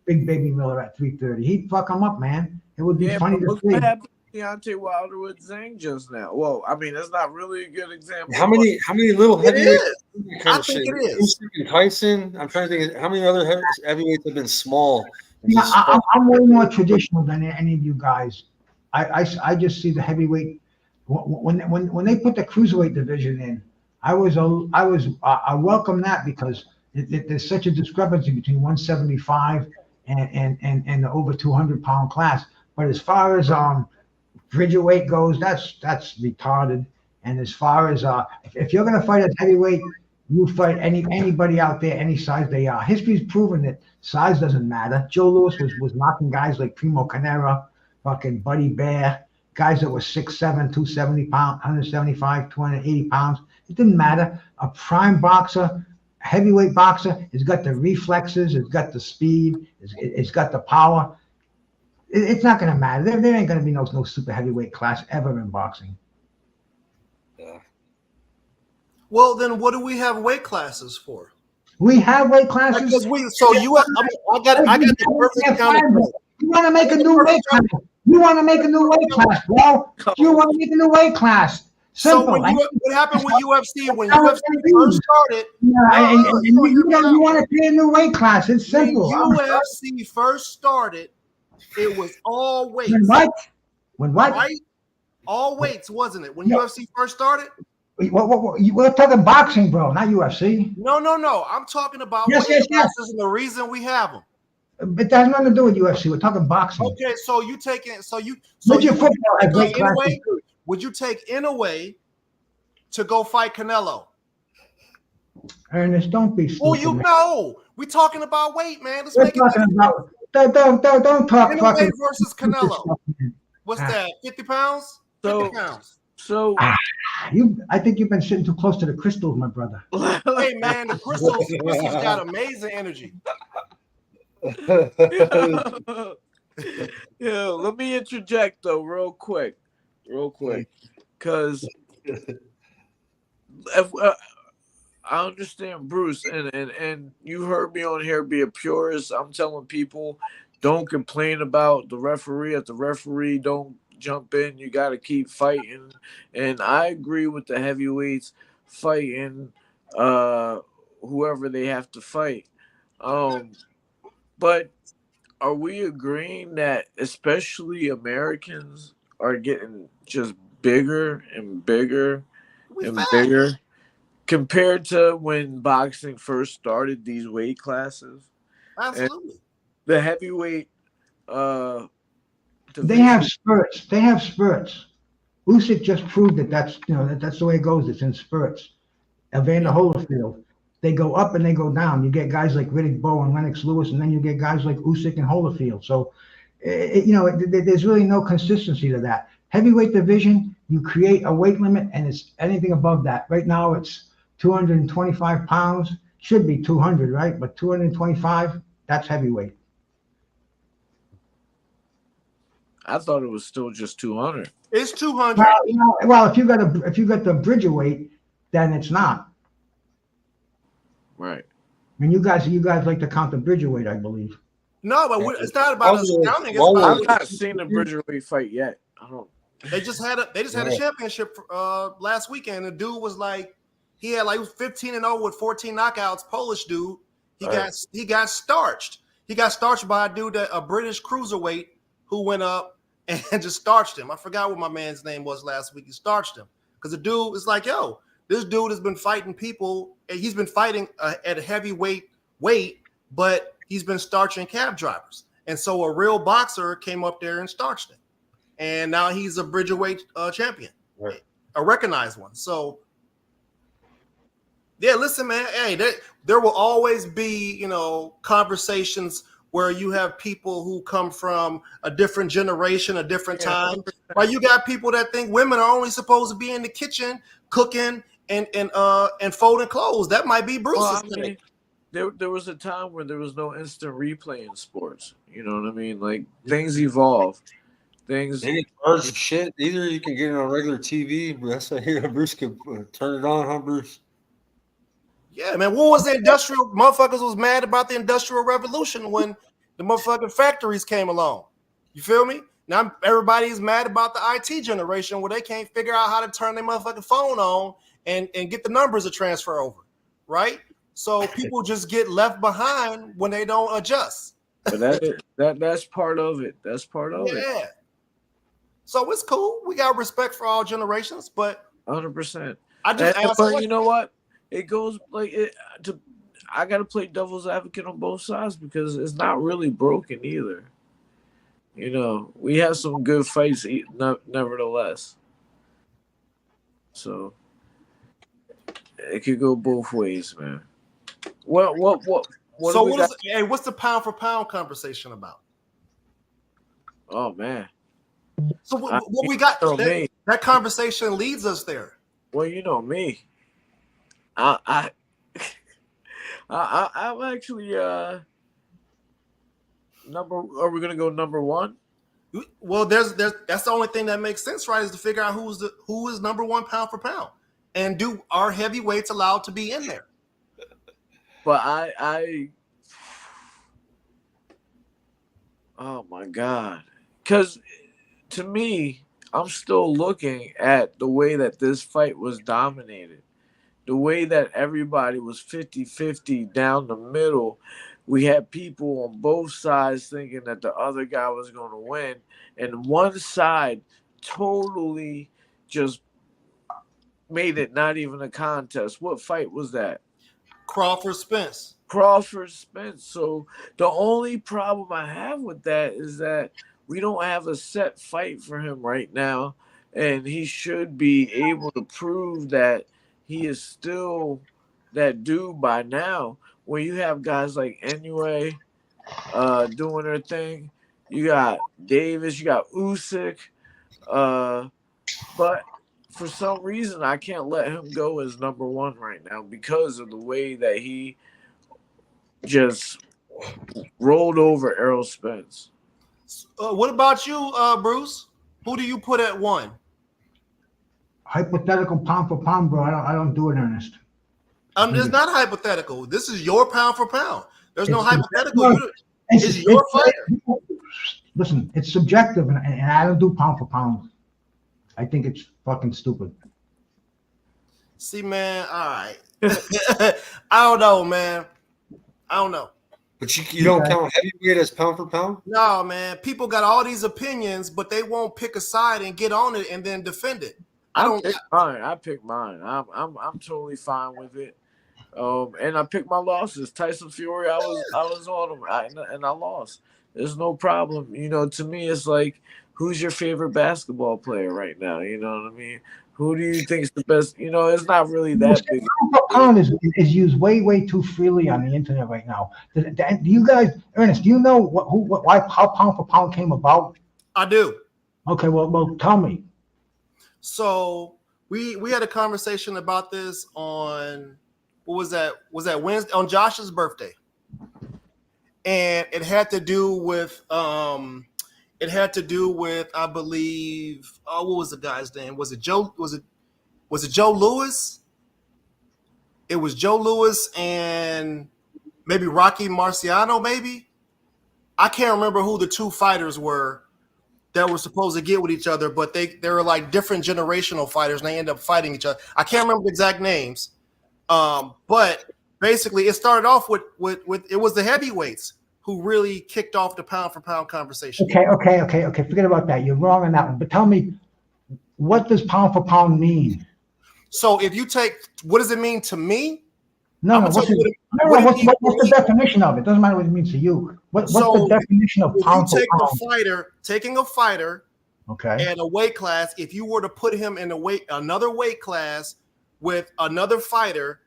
Big Baby Miller at 330. He'd fuck him up, man. It would be funny to see. What happened to Deontay Wilder with Zhang just now? Well, I mean, that's not really a good example. How many little heavyweights? I think it is. Usyk and Tyson. I'm trying to think. How many other heavyweights have been small? Yeah, I'm way more traditional than any of you guys. I just see the heavyweight when they put the cruiserweight division in. I welcome that because there's such a discrepancy between 175 and the over 200-pound class. But as far as bridgerweight goes, that's retarded. And as far as if you're gonna fight at heavyweight, you fight anybody out there, any size they are. History's proven that size doesn't matter. Joe Louis was knocking guys like Primo Carnera, fucking Buddy Bear, guys that were 6'7", 270 pounds, 175, 280 pounds. It didn't matter. A prime boxer, heavyweight boxer, has got the reflexes, it's got the speed, it's got the power. It's not going to matter. There ain't going to be no super heavyweight class ever in boxing. Yeah. Well, then what do we have weight classes for? We have weight classes. I got the perfect counter. You want to make a new weight class? You want to make a new weight class, bro? You want to make a new weight class? Simple. So what happened with UFC when UFC first started? Yeah, and you want to pay a new weight class? It's simple. When UFC first started, it was all weights. When what? Right? All weights, wasn't it? When UFC first started? We're talking boxing, bro, not UFC. No. I'm talking about weight classes and the reason we have them. But that has nothing to do with UFC. We're talking boxing. Okay, so you taking would you take Inoue to go fight Canelo? Ernest, don't be stupid. Oh, you know, we're talking about weight, man. Let's make it. Don't talk Inoue versus Canelo. What's that? 50 pounds? 50 pounds. So I think you've been sitting too close to the crystals, my brother. Hey man, the crystals got amazing energy. Yeah, let me interject though, real quick, because I understand Bruce, and you heard me on here be a purist. I'm telling people, don't complain about the referee. If the referee don't jump in, you got to keep fighting. And I agree with the heavyweights fighting whoever they have to fight. But are we agreeing that especially Americans are getting just bigger and bigger bigger compared to when boxing first started these weight classes? Absolutely. And the heavyweight they have spurts. Usyk just proved that that's the way it goes. It's in spurts. Evander Holyfield, they go up and they go down. You get guys like Riddick Bowe and Lennox Lewis, and then you get guys like Usyk and Holyfield. So, there's really no consistency to that. Heavyweight division, you create a weight limit, and it's anything above that. Right now, it's 225 pounds. Should be 200, right? But 225, that's heavyweight. I thought it was still just 200. It's 200. Well, if you got the Bridgerweight, then it's not. Right. I mean, you guys like to count the Bridgerweight, I believe. No, but it's not about us counting. It's I've about not seen the Bridgerweight fight yet. I don't. They just had a championship last weekend. The dude was like, he had like 15-0 with 14 knockouts. Polish dude. He got starched. He got starched by a British cruiserweight who went up and just starched him. I forgot what my man's name was last week. He starched him because the dude is like, yo, this dude has been fighting people. And he's been fighting at a heavyweight weight, but he's been starching cab drivers. And so a real boxer came up there and starched him. And now he's a Bridgerweight champion, right? A recognized one. So, yeah, listen, man. Hey, there will always be, conversations where you have people who come from a different generation, a different time. Right? You got people that think women are only supposed to be in the kitchen cooking and folding clothes. That might be Bruce's thing. There was a time when there was no instant replay in sports. You know what I mean? Like things evolve. Things. They didn't charge shit. Either you can get it on regular TV. That's why here Bruce could turn it on, huh, Bruce? Yeah, man. What was the industrial motherfuckers was mad about the Industrial Revolution when the motherfucking factories came along? You feel me? Now everybody's mad about the IT generation where they can't figure out how to turn their motherfucking phone on and get the numbers to transfer over, right? So people just get left behind when they don't adjust. But that's part of it. That's part of it. Yeah. So it's cool. We got respect for all generations, but 100%. But you know what? It goes like it. I got to play devil's advocate on both sides because it's not really broken either. We have some good fights, nevertheless. So it could go both ways, man. What? So what's the pound for pound conversation about? Oh man. So what we got? That conversation leads us there. Well, you know me. I'm actually number. Are we gonna go number one? Well, that's the only thing that makes sense, right? Is to figure out who is number one pound for pound, and do our heavyweights allowed to be in there? But oh my God, because to me, I'm still looking at the way that this fight was dominated. The way that everybody was 50-50 down the middle. We had people on both sides thinking that the other guy was going to win. And one side totally just made it not even a contest. What fight was that? Crawford Spence. So the only problem I have with that is that we don't have a set fight for him right now. And he should be able to prove that he is still that dude by now. When you have guys like Inoue doing their thing, you got Davis, you got Usyk, but for some reason I can't let him go as number one right now because of the way that he just rolled over Errol Spence. What about you, Bruce? Who do you put at one? Hypothetical pound for pound, bro. I don't do it, Ernest. It's not hypothetical. This is your pound for pound. There's no hypothetical. It's your fighter. Listen, it's subjective, and I don't do pound for pound. I think it's fucking stupid. See, man, all right. I don't know, man. I don't know. But you don't count heavyweight as pound for pound? No, man. People got all these opinions, but they won't pick a side and get on it and then defend it. I pick mine. I'm totally fine with it. And I picked my losses. Tyson Fury, I was on him, and I lost. There's no problem. You know, to me, it's like, who's your favorite basketball player right now? You know what I mean? Who do you think is the best? You know, it's not really that big. Pound for pound is used way too freely on the internet right now. Do you guys, Ernest? Do you know why how pound for pound came about? I do. Okay, well, tell me. So we had a conversation about this on what was that? Was that Wednesday on Josh's birthday? And it had to do with I believe, what was the guy's name? Was it Joe Lewis? It was Joe Lewis and maybe Rocky Marciano, maybe. I can't remember who the two fighters were that were supposed to get with each other, but they were like different generational fighters and they ended up fighting each other. I can't remember the exact names. But basically it started off with it was the heavyweights who really kicked off the pound for pound conversation. Okay. Forget about that. You're wrong on that one. But tell me, what does pound for pound mean? So if you take, what does it mean to me? What's the definition of it? Doesn't matter what it means to you. What's the definition of pound for pound? Taking a fighter, okay, and a weight class, if you were to put him in another weight class with another fighter,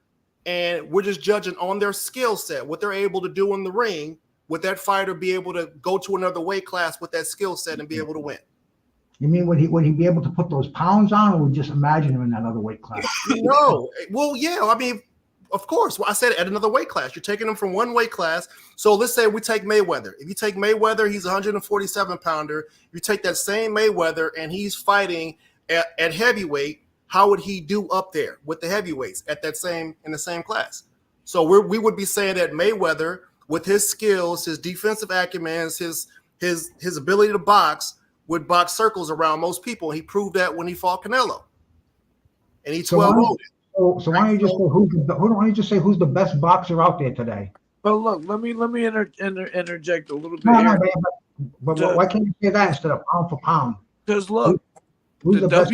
and we're just judging on their skill set, what they're able to do in the ring, would that fighter be able to go to another weight class with that skill set and be able to win? You mean would he be able to put those pounds on, or would just imagine him in that other weight class? No. Well, yeah. I mean, of course. Well, I said at another weight class. You're taking him from one weight class. So let's say we take Mayweather. If you take Mayweather, he's a 147 pounder. You take that same Mayweather and he's fighting at heavyweight. How would he do up there with the heavyweights in the same class? So we would be saying that Mayweather, with his skills, his defensive acumen, his ability to box, would box circles around most people. He proved that when he fought Canelo, and he 12-0. So why don't you just say who's the best boxer out there today? But look, let me interject a little bit. No, but why can't you say that instead of pound for pound? Because look, who's the best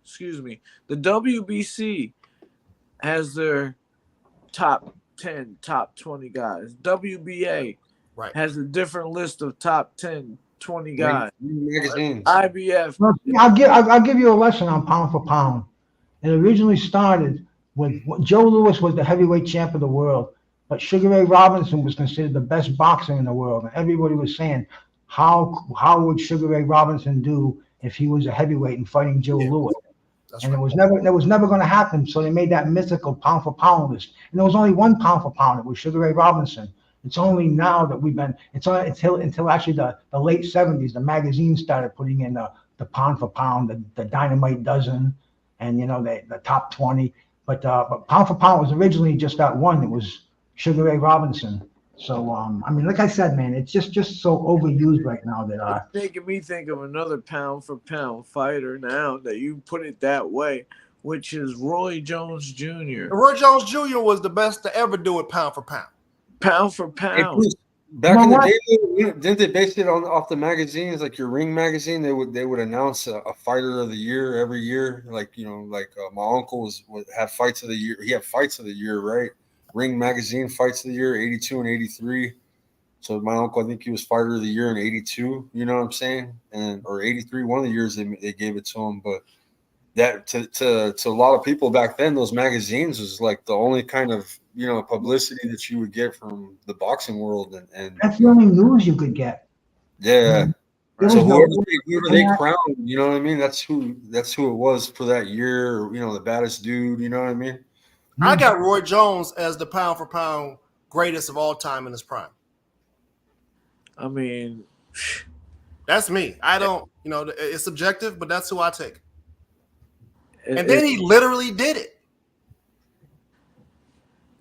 excuse me, the WBC has their top 10, top 20 guys. WBA has a different list of top 10, 20 guys. IBF. Well, I'll give you a lesson on pound for pound. It originally started with Joe Lewis was the heavyweight champ of the world, but Sugar Ray Robinson was considered the best boxer in the world, and everybody was saying, how would Sugar Ray Robinson do if he was a heavyweight and fighting Joe Lewis? And it was never going to happen. So they made that mythical pound for pound list, and there was only one pound for pound. It was Sugar Ray Robinson. It's only now that until actually the late 70s, the magazines started putting in the pound for pound, the Dynamite Dozen, and the top 20. But pound for pound was originally just that one. It was Sugar Ray Robinson. So I mean, like I said, man, it's just so overused right now that it's making me think of another pound for pound fighter now that you put it that way, which is Roy Jones Jr. Roy Jones Jr. was the best to ever do it pound for pound. Pound for pound. Back in the day, didn't they base it off the magazines, like your Ring magazine? They would announce a fighter of the year every year. Like my uncle would have fights of the year. He had fights of the year, right? Ring magazine fights of the year, 82 and 83. So my uncle, I think he was fighter of the year in 82. You know what I'm saying? Or 83. One of the years they gave it to him, but that to a lot of people back then, those magazines was like the only kind of publicity that you would get from the boxing world, and that's the only news you could get. Yeah. So whoever they crowned, you know what I mean? That's who it was for that year, or, the baddest dude, you know what I mean? I got Roy Jones as the pound for pound greatest of all time in his prime. I mean, that's me. I don't, it's subjective, but that's who I take. And then he literally did it.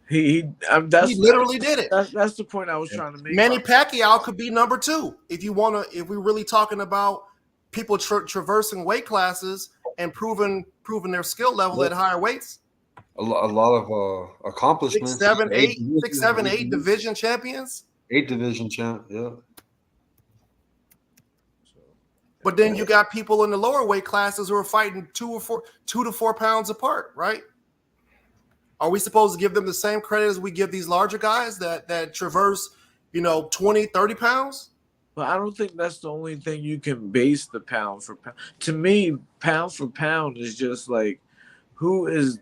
He literally did it. That's the point I was trying to make. Manny Pacquiao could be number 2 if we're really talking about people traversing weight classes and proving their skill level at higher weights. A lot of accomplishments. 6, 7, 8 division champions. 8 division champ, yeah. But then you got people in the lower weight classes who are fighting 2 to 4 pounds apart, right? Are we supposed to give them the same credit as we give these larger guys that traverse 20, 30 pounds. But I don't think that's the only thing you can base the pound for pound. To me, pound for pound is just like who is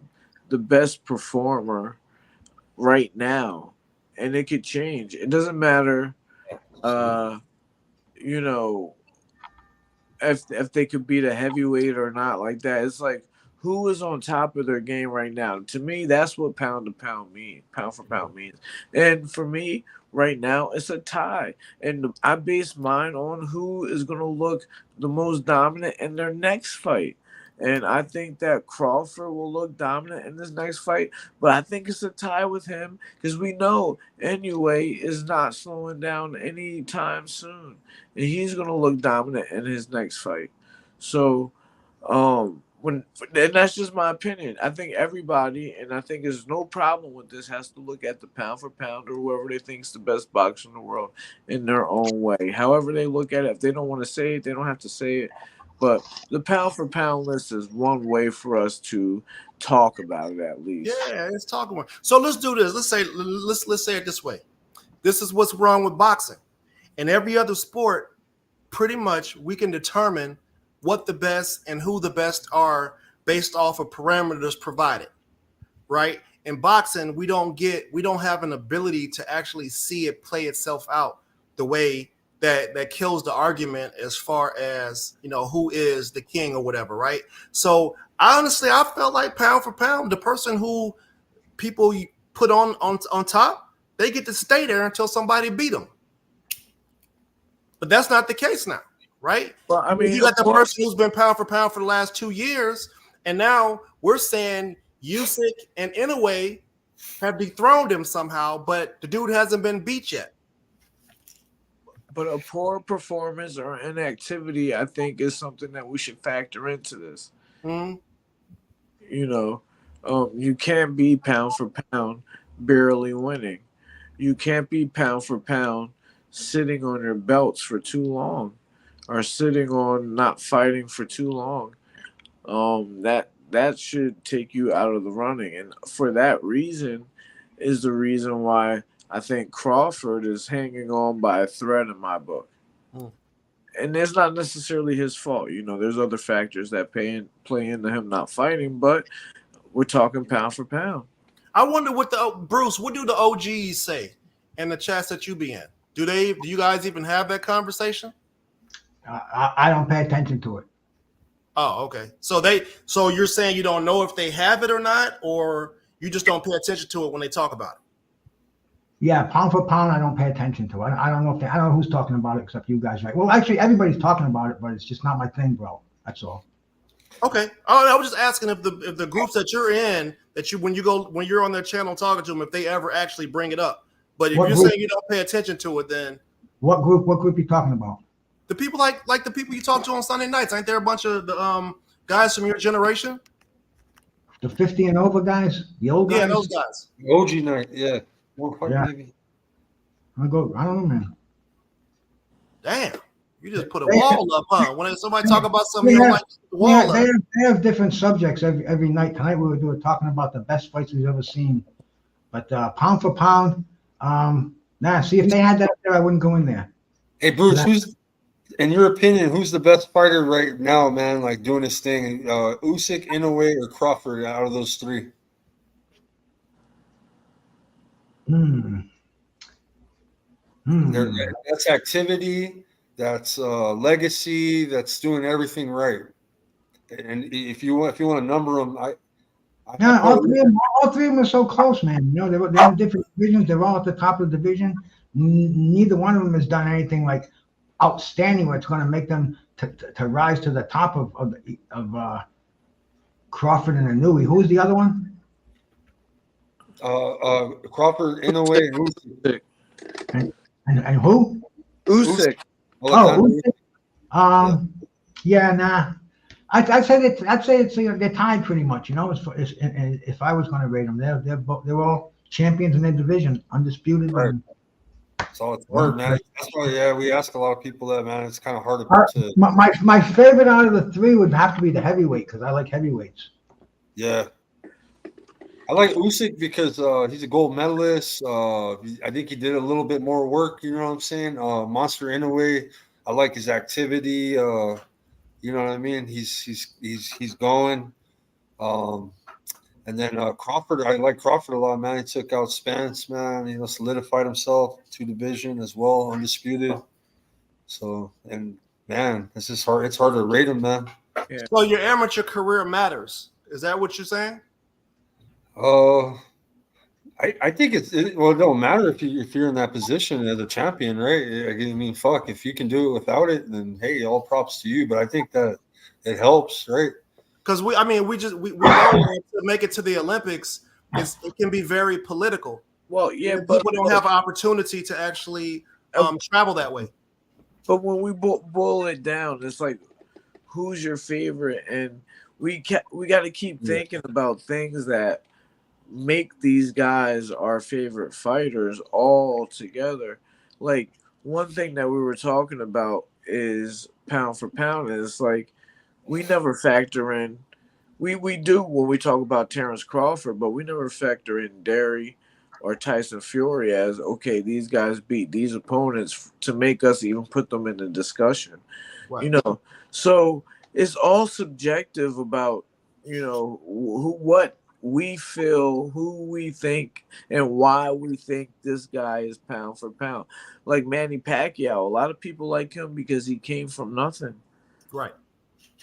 the best performer right now, and it could change. It doesn't matter, you know, if they could beat a heavyweight or not like that. It's like who is on top of their game right now. To me, that's what pound to pound means. Pound for pound means. And for me, right now, it's a tie. And I base mine on who is going to look the most dominant in their next fight. And I think that Crawford will look dominant in this next fight, but I think it's a tie with him because we know Inoue is not slowing down anytime soon, and he's gonna look dominant in his next fight. So, and that's just my opinion. I think everybody, and I think there's no problem with this, has to look at the pound for pound or whoever they think's the best boxer in the world in their own way. However they look at it, if they don't want to say it, they don't have to say it. But the pound for pound list is one way for us to talk about it, at least. Yeah, let's talk about it. So let's do this. Let's say it this way. This is what's wrong with boxing. In every other sport, pretty much we can determine what the best and who the best are based off of parameters provided, right? In boxing, we don't have an ability to actually see it play itself out the way that kills the argument as far as, who is the king or whatever, right? So honestly, I felt like pound for pound, the person who people put on top, they get to stay there until somebody beat them. But that's not the case now, right? Well, I mean, you got the person who's been pound for pound for the last 2 years, and now we're saying Usyk and Inoue have dethroned him somehow, but the dude hasn't been beat yet. But a poor performance or inactivity, I think, is something that we should factor into this. Mm-hmm. You can't be pound for pound barely winning. You can't be pound for pound sitting on your belts for too long or sitting on not fighting for too long. That should take you out of the running. And for that reason is the reason why I think Crawford is hanging on by a thread in my book. And it's not necessarily his fault. There's other factors that play into him not fighting, but we're talking pound for pound. I wonder Bruce, what do the OGs say in the chats that you be in? Do you guys even have that conversation? I don't pay attention to it. Oh, okay. So you're saying you don't know if they have it or not, or you just don't pay attention to it when they talk about it? Yeah, pound for pound, I don't pay attention to it. I don't know I don't know who's talking about it except you guys, right? Well, actually, everybody's talking about it, but it's just not my thing, bro. That's all. Okay. I was just asking if the groups that you're in, when you're on their channel talking to them, if they ever actually bring it up. But if you're saying you don't pay attention to it, then what group you talking about? The people like the people you talk to on Sunday nights. Ain't there a bunch of the guys from your generation? The 50 and over guys, the old guys. Yeah, those guys. OG night, yeah. Maybe. I don't know, man. Damn, you just put a wall up, huh? When somebody talk about something, you don't like the wall up. They have different subjects every night. Tonight we were talking about the best fights we've ever seen. But pound for pound, see if they had that there, I wouldn't go in there. Hey, Bruce, in your opinion, who's the best fighter right now, man? Like doing this thing, Usyk, Inoue, or Crawford out of those three? That's activity. That's legacy. That's doing everything right. And if you want to number them, all three of them are so close, man. They're in different divisions. They're all at the top of the division. Neither one of them has done anything like outstanding where it's going to make them to rise to the top of Crawford and Inoue. Who's the other one? Crawford, Inoue, and Usyk. And who? Usyk. Usyk. Yeah, nah. I'd say it's they're tied pretty much. If I was going to rate them, they're all champions in their division, undisputed. Right. That's all it's worth, man. That's why, we ask a lot of people that, man. It's kind of hard to. My favorite out of the three would have to be the heavyweight because I like heavyweights. Yeah. I like Usyk because he's a gold medalist. I think he did a little bit more work. You know what I'm saying? Monster Inoue. I like his activity. You know what I mean? He's going. Um, and then Crawford, I like Crawford a lot, man. He took out Spence, man. You know, solidified himself to division as well, undisputed. So, and man, this is hard. It's hard to rate him, man. Yeah. So your amateur career matters. Is that what you're saying? Uh, I think well, it don't matter if you're in that position as a champion, right? I mean, fuck, if you can do it without it, then hey, all props to you. But I think that it helps, right? Because we know that to make it to the Olympics, it can be very political. Well, yeah, And but people don't have an opportunity to actually travel that way. But when we boil it down, it's like, who's your favorite? And we got to keep thinking about things that make these guys our favorite fighters all together. Like, one thing that we were talking about is pound for pound. And it's like, we never factor in. We do when we talk about Terrence Crawford, but we never factor in Derry or Tyson Fury as, okay, these guys beat these opponents to make us even put them in the discussion. Right. You know, so it's all subjective about, you know, what we feel, who we think, and why we think this guy is pound for pound. Like Manny Pacquiao, a lot of people like him because he came from nothing. Right.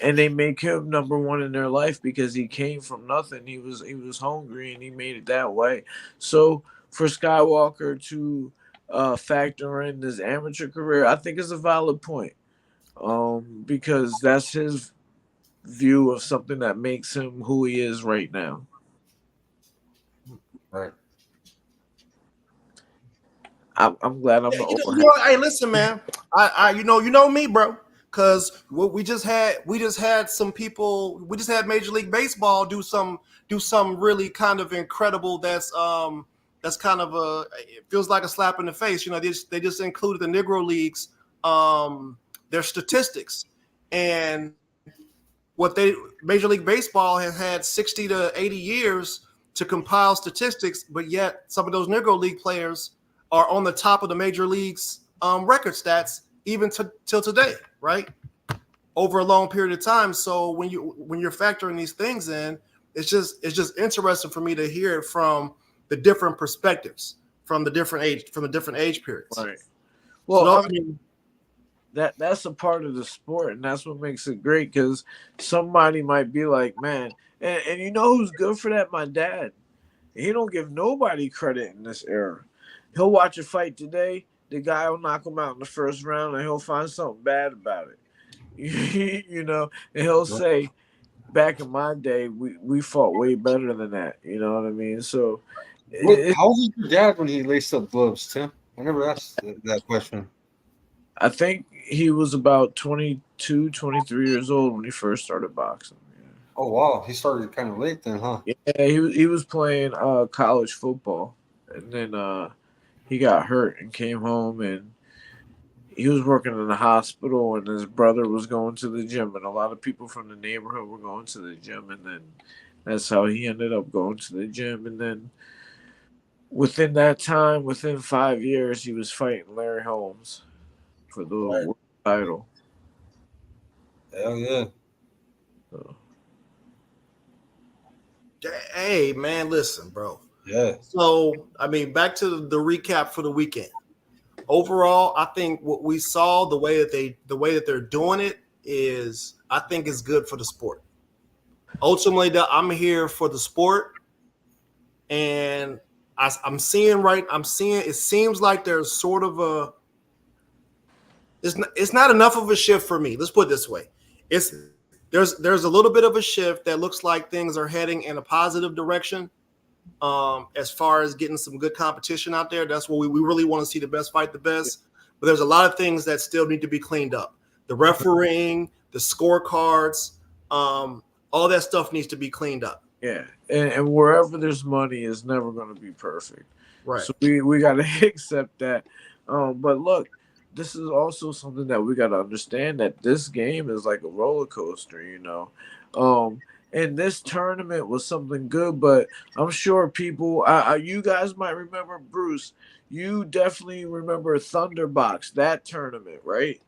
And they make him number one in their life because he came from nothing. He was hungry and he made it that way. So for Skywalker to factor in his amateur career, I think is a valid point. Because that's his view of something that makes him who he is right now. Right. I'm glad I'm hey, listen, man. I you know me, bro. Because what we just had some people, we just had Major League Baseball do some really kind of incredible. That's kind of it feels like a slap in the face. You know, they just included the Negro Leagues, their statistics, and Major League Baseball has had 60 to 80 years to compile statistics, but yet some of those Negro League players are on the top of the Major League's record stats even till today, right? Over a long period of time. So when you're factoring these things in, it's just interesting for me to hear it from the different perspectives, from the different age periods. Right. Well, so I mean, that's a part of the sport, and that's what makes it great. Because somebody might be like, man, and you know who's good for that? My dad. He don't give nobody credit in this era. He'll watch a fight today. The guy will knock him out in the first round, and he'll find something bad about it. You know, and he'll say, back in my day, we fought way better than that. You know what I mean? So, how old was your dad when he laced up gloves, Tim? I never asked that question. I think he was about 22, 23 years old when he first started boxing. Yeah. Oh, wow. He started kind of late then, huh? Yeah, he was playing college football, and then he got hurt and came home, and he was working in the hospital, and his brother was going to the gym, and a lot of people from the neighborhood were going to the gym, and then that's how he ended up going to the gym. And then within that time, within 5 years, he was fighting Larry Holmes for the world title. Hell yeah. So. Hey, man, listen, bro. Yeah. So, I mean, back to the recap for the weekend. Overall, I think what we saw, the way that they're doing it is, I think is good for the sport. Ultimately, I'm here for the sport, and I'm seeing. It seems like there's sort of it's not enough of a shift for me. Let's put it this way: there's a little bit of a shift that looks like things are heading in a positive direction. As far as getting some good competition out there, that's what we really want to see, the best fight the best. But there's a lot of things that still need to be cleaned up. The refereeing, the scorecards, all that stuff needs to be cleaned up. Yeah, and wherever there's money is never going to be perfect. Right. So we got to accept that. But look, this is also something that we got to understand, that this game is like a roller coaster, you know. And this tournament was something good, but I'm sure people, you guys might remember, Bruce, you definitely remember Thunderbox, that tournament, right?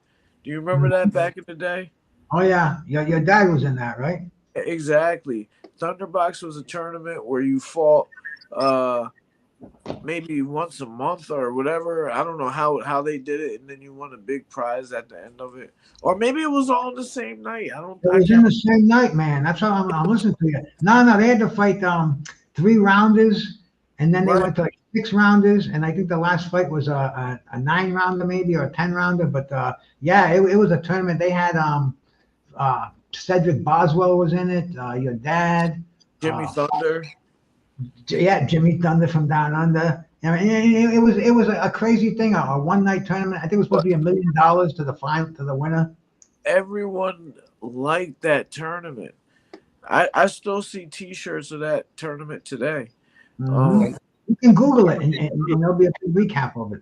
Do you remember that back in the day? Oh yeah, your dad was in that, right? Exactly. Thunderbox was a tournament where you fought uh maybe once a month or whatever. I don't know how they did it, and then you won a big prize at the end of it. Or maybe it was all on the same night. It I was in can't. the same night, man. That's how I'm listening to you. No, they had to fight 3 rounders, and then they Right. went to like 6 rounders, and I think the last fight was a 9 rounder maybe or a 10 rounder. But yeah, it was a tournament. They had Cedric Boswell was in it. Your dad, Jimmy uh, Thunder. yeah, Jimmy Thunder from Down Under. I mean, it was a crazy thing. A 1 night tournament. I think it was supposed to be $1 million to the final to the winner. Everyone liked that tournament. I still see T-shirts of that tournament today. Hmm. You can Google it, and there'll be a big recap of it.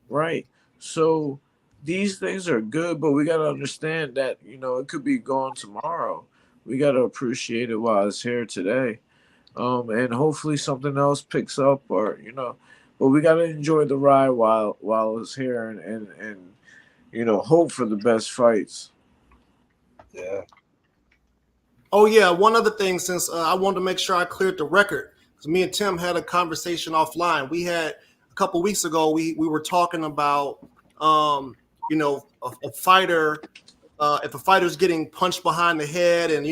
Right. So these things are good, but we got to understand that it could be gone tomorrow. We got to appreciate it while it's here today, and hopefully something else picks up, or but we got to enjoy the ride while it's here, and hope for the best fights. Yeah. Oh yeah, one other thing, since I wanted to make sure I cleared the record, because me and Tim had a conversation offline. We had a couple weeks ago. We were talking about a fighter. If a fighter's getting punched behind the head, and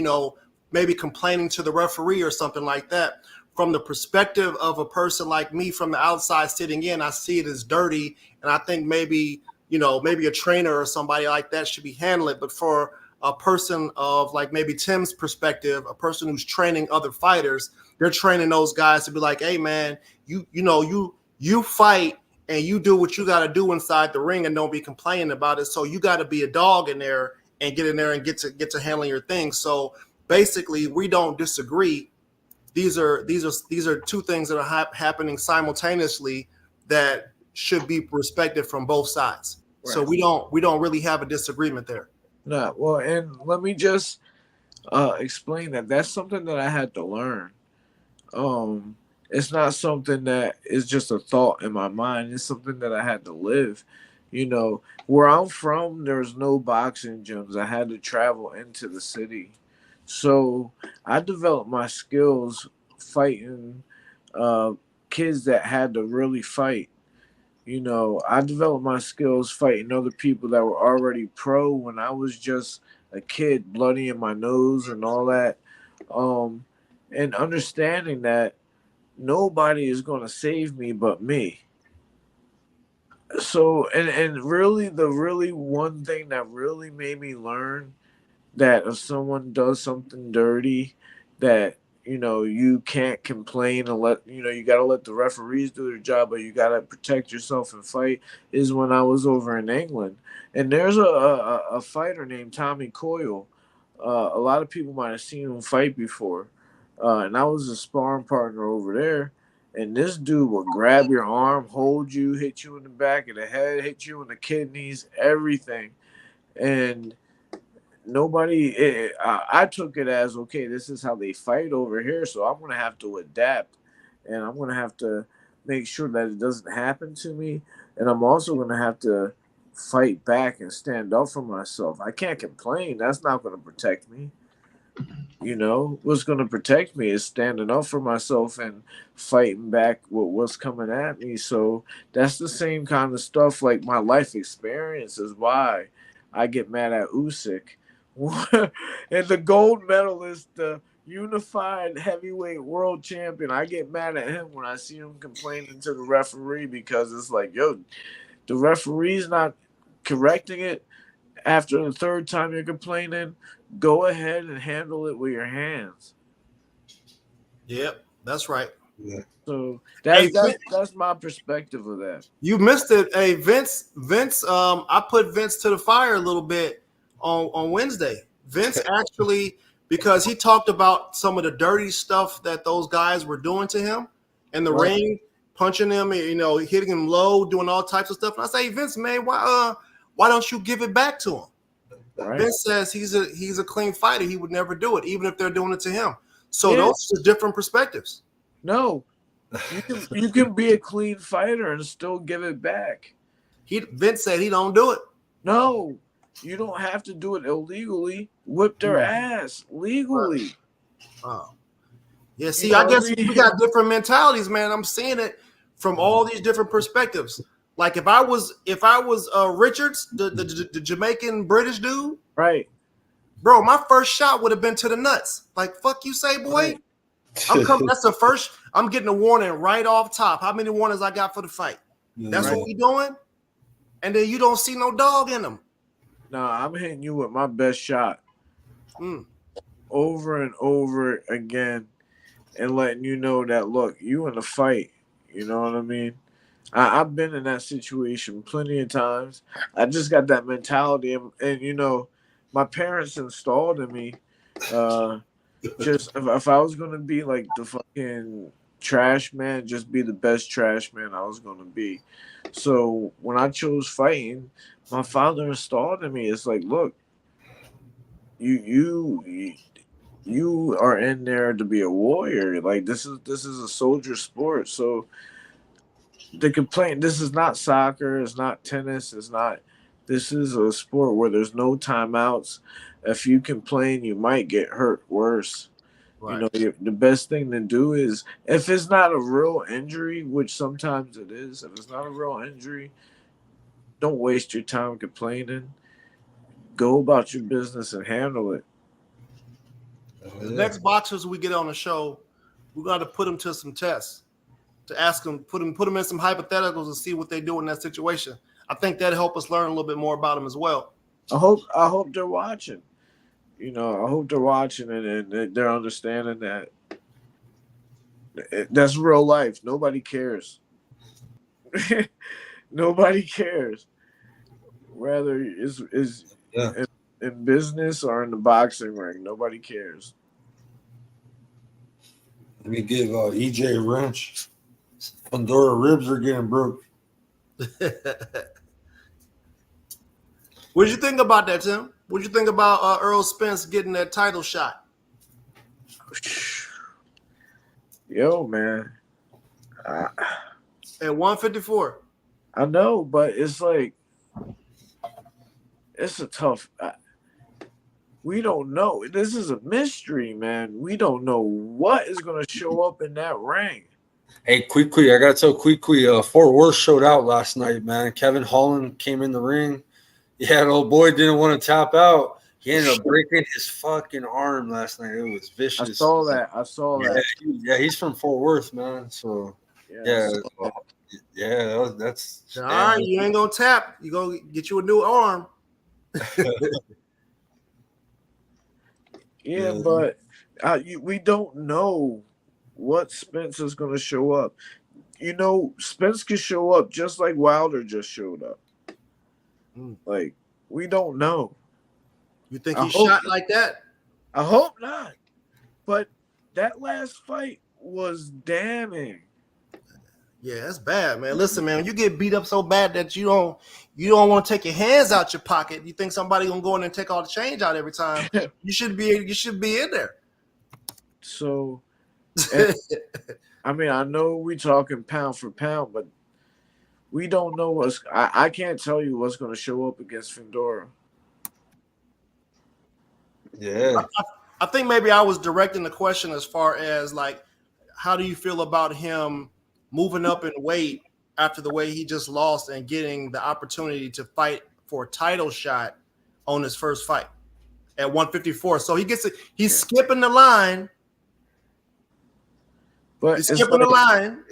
maybe complaining to the referee or something like that, from the perspective of a person like me from the outside sitting in, I see it as dirty, and I think maybe a trainer or somebody like that should be handling it. But for a person of like maybe Tim's perspective, a person who's training other fighters, they're training those guys to be like, hey man, you fight and you do what you got to do inside the ring and don't be complaining about it. So you got to be a dog in there and get in there and get to handling your thing. So basically, we don't disagree. These are two things that are happening simultaneously that should be respected from both sides. Right. So we don't really have a disagreement there. No, well, and let me just explain that that's something that I had to learn. It's not something that is just a thought in my mind. It's something that I had to live. Where I'm from, there's no boxing gyms. I had to travel into the city. So I developed my skills fighting kids that had to really fight. I developed my skills fighting other people that were already pro when I was just a kid, bloody in my nose and all that. And understanding that nobody is going to save me but me. So, and really, the really one thing that really made me learn that if someone does something dirty, that you can't complain and you got to let the referees do their job, but you got to protect yourself and fight, is when I was over in England. And there's a fighter named Tommy Coyle. A lot of people might have seen him fight before, and I was a sparring partner over there. And this dude will grab your arm, hold you, hit you in the back of the head, hit you in the kidneys, everything. And I took it as, okay, this is how they fight over here, so I'm going to have to adapt, and I'm going to have to make sure that it doesn't happen to me, and I'm also going to have to fight back and stand up for myself. I can't complain. That's not going to protect me. What's going to protect me is standing up for myself and fighting back with what's coming at me. So that's the same kind of stuff. Like, my life experience is why I get mad at Usyk. And the gold medalist, the unified heavyweight world champion, I get mad at him when I see him complaining to the referee, because it's like, yo, the referee's not correcting it. After the third time you're complaining, go ahead and handle it with your hands. Yep, that's right. Yeah. So that's my perspective of that. You missed it. Hey, Vince, I put Vince to the fire a little bit on Wednesday. Vince actually, because he talked about some of the dirty stuff that those guys were doing to him in the ring, punching him, hitting him low, doing all types of stuff. And I say, Vince, man, why don't you give it back to him? Right. Vince says he's a clean fighter. He would never do it, even if they're doing it to him. So Yeah. those are different perspectives. No, you can be a clean fighter and still give it back. Vince said he don't do it. No, you don't have to do it illegally. Whip their ass legally. Oh. Yeah, see, I guess we got different mentalities, man. I'm seeing it from all these different perspectives. Like if I was Richards, the Jamaican British dude, right, bro, my first shot would have been to the nuts. Like, fuck you say, boy. Right. I'm coming. That's the first. I'm getting a warning right off top. How many warnings I got for the fight? That's what we doing. And then you don't see no dog in them. No, I'm hitting you with my best shot over and over again, and letting you know that look, you in the fight. You know what I mean? I've been in that situation plenty of times. I just got that mentality, and you know, my parents installed in me. Just if I was gonna be like the fucking trash man, just be the best trash man I was gonna be. So when I chose fighting, my father installed in me. It's like, look, you are in there to be a warrior. Like this is a soldier sport. So the complaint, this is not soccer, it's not tennis, this is a sport where there's no timeouts. If you complain, you might get hurt worse. Right. You know, the best thing to do is, if it's not a real injury, which sometimes it is, if it's not a real injury, don't waste your time complaining. Go about your business and handle it. The next boxers we get on the show, we got to put them to some tests. To ask them, put them in some hypotheticals and see what they do in that situation. I think that'll help us learn a little bit more about them as well. I hope they're watching. You know, I hope they're watching and they're understanding that that's real life. Nobody cares. Nobody cares. Whether is in business or in the boxing ring, nobody cares. Let me give EJ a wrench. Pandora ribs are getting broke. What did you think about that, Tim? What did you think about Earl Spence getting that title shot? Yo, man. At 154. I know, but it's like, it's a tough. We don't know. This is a mystery, man. We don't know what is going to show up in that ring. Hey, quickly, I got to tell quickly, Fort Worth showed out last night, man. Kevin Holland came in the ring. Yeah, the old boy didn't want to tap out. He ended up breaking his fucking arm last night. It was vicious. I saw that. Yeah, he's from Fort Worth, man. So, that's. All right, you ain't going to tap. You going to get you a new arm. But we don't know what Spence is going to show up. You know, Spence could show up just like Wilder just showed up. Like, we don't know. You think he shot like that? I hope not. But that last fight was damning. Yeah, that's bad, man. Listen, man, you get beat up so bad that you don't want to take your hands out your pocket. You think somebody gonna go in there and take all the change out every time? You should be in there. So, I mean, I know we talking pound for pound, but we don't know I can't tell you what's going to show up against Findora. Yeah. I think maybe I was directing the question as far as, like, how do you feel about him moving up in weight after the way he just lost and getting the opportunity to fight for a title shot on his first fight at 154? So he's skipping the line. But he's skipping the line.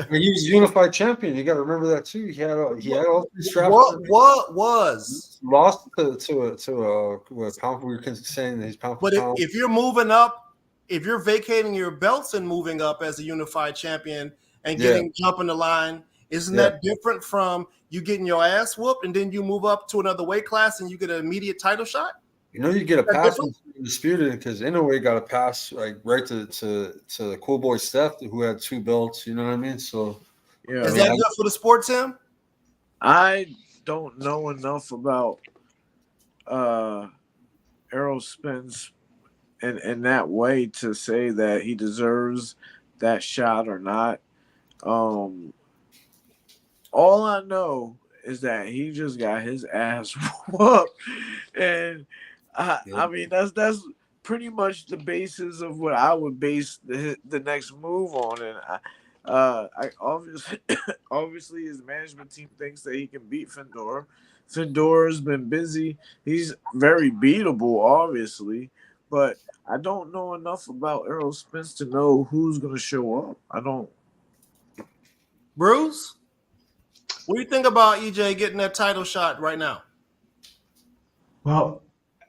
He was unified champion. You got to remember that too. He had all three straps. What was lost to pound? We were saying that he's pound for pound. But if you're moving up, if you're vacating your belts and moving up as a unified champion and jumping the line, isn't that different from you getting your ass whooped and then you move up to another weight class and you get an immediate title shot? You know, you get a pass disputed because Inoue got a pass like right to Cool Boy Steph, who had 2 belts. You know what I mean? So, is that good for the sport, Tim? I don't know enough about Errol Spence in that way to say that he deserves that shot or not. All I know is that he just got his ass whooped, and I mean that's pretty much the basis of what I would base the next move on, and I obviously his management team thinks that he can beat Fedor. Fedor's been busy. He's very beatable, obviously, but I don't know enough about Errol Spence to know who's going to show up. I don't. Bruce, what do you think about EJ getting that title shot right now? Well,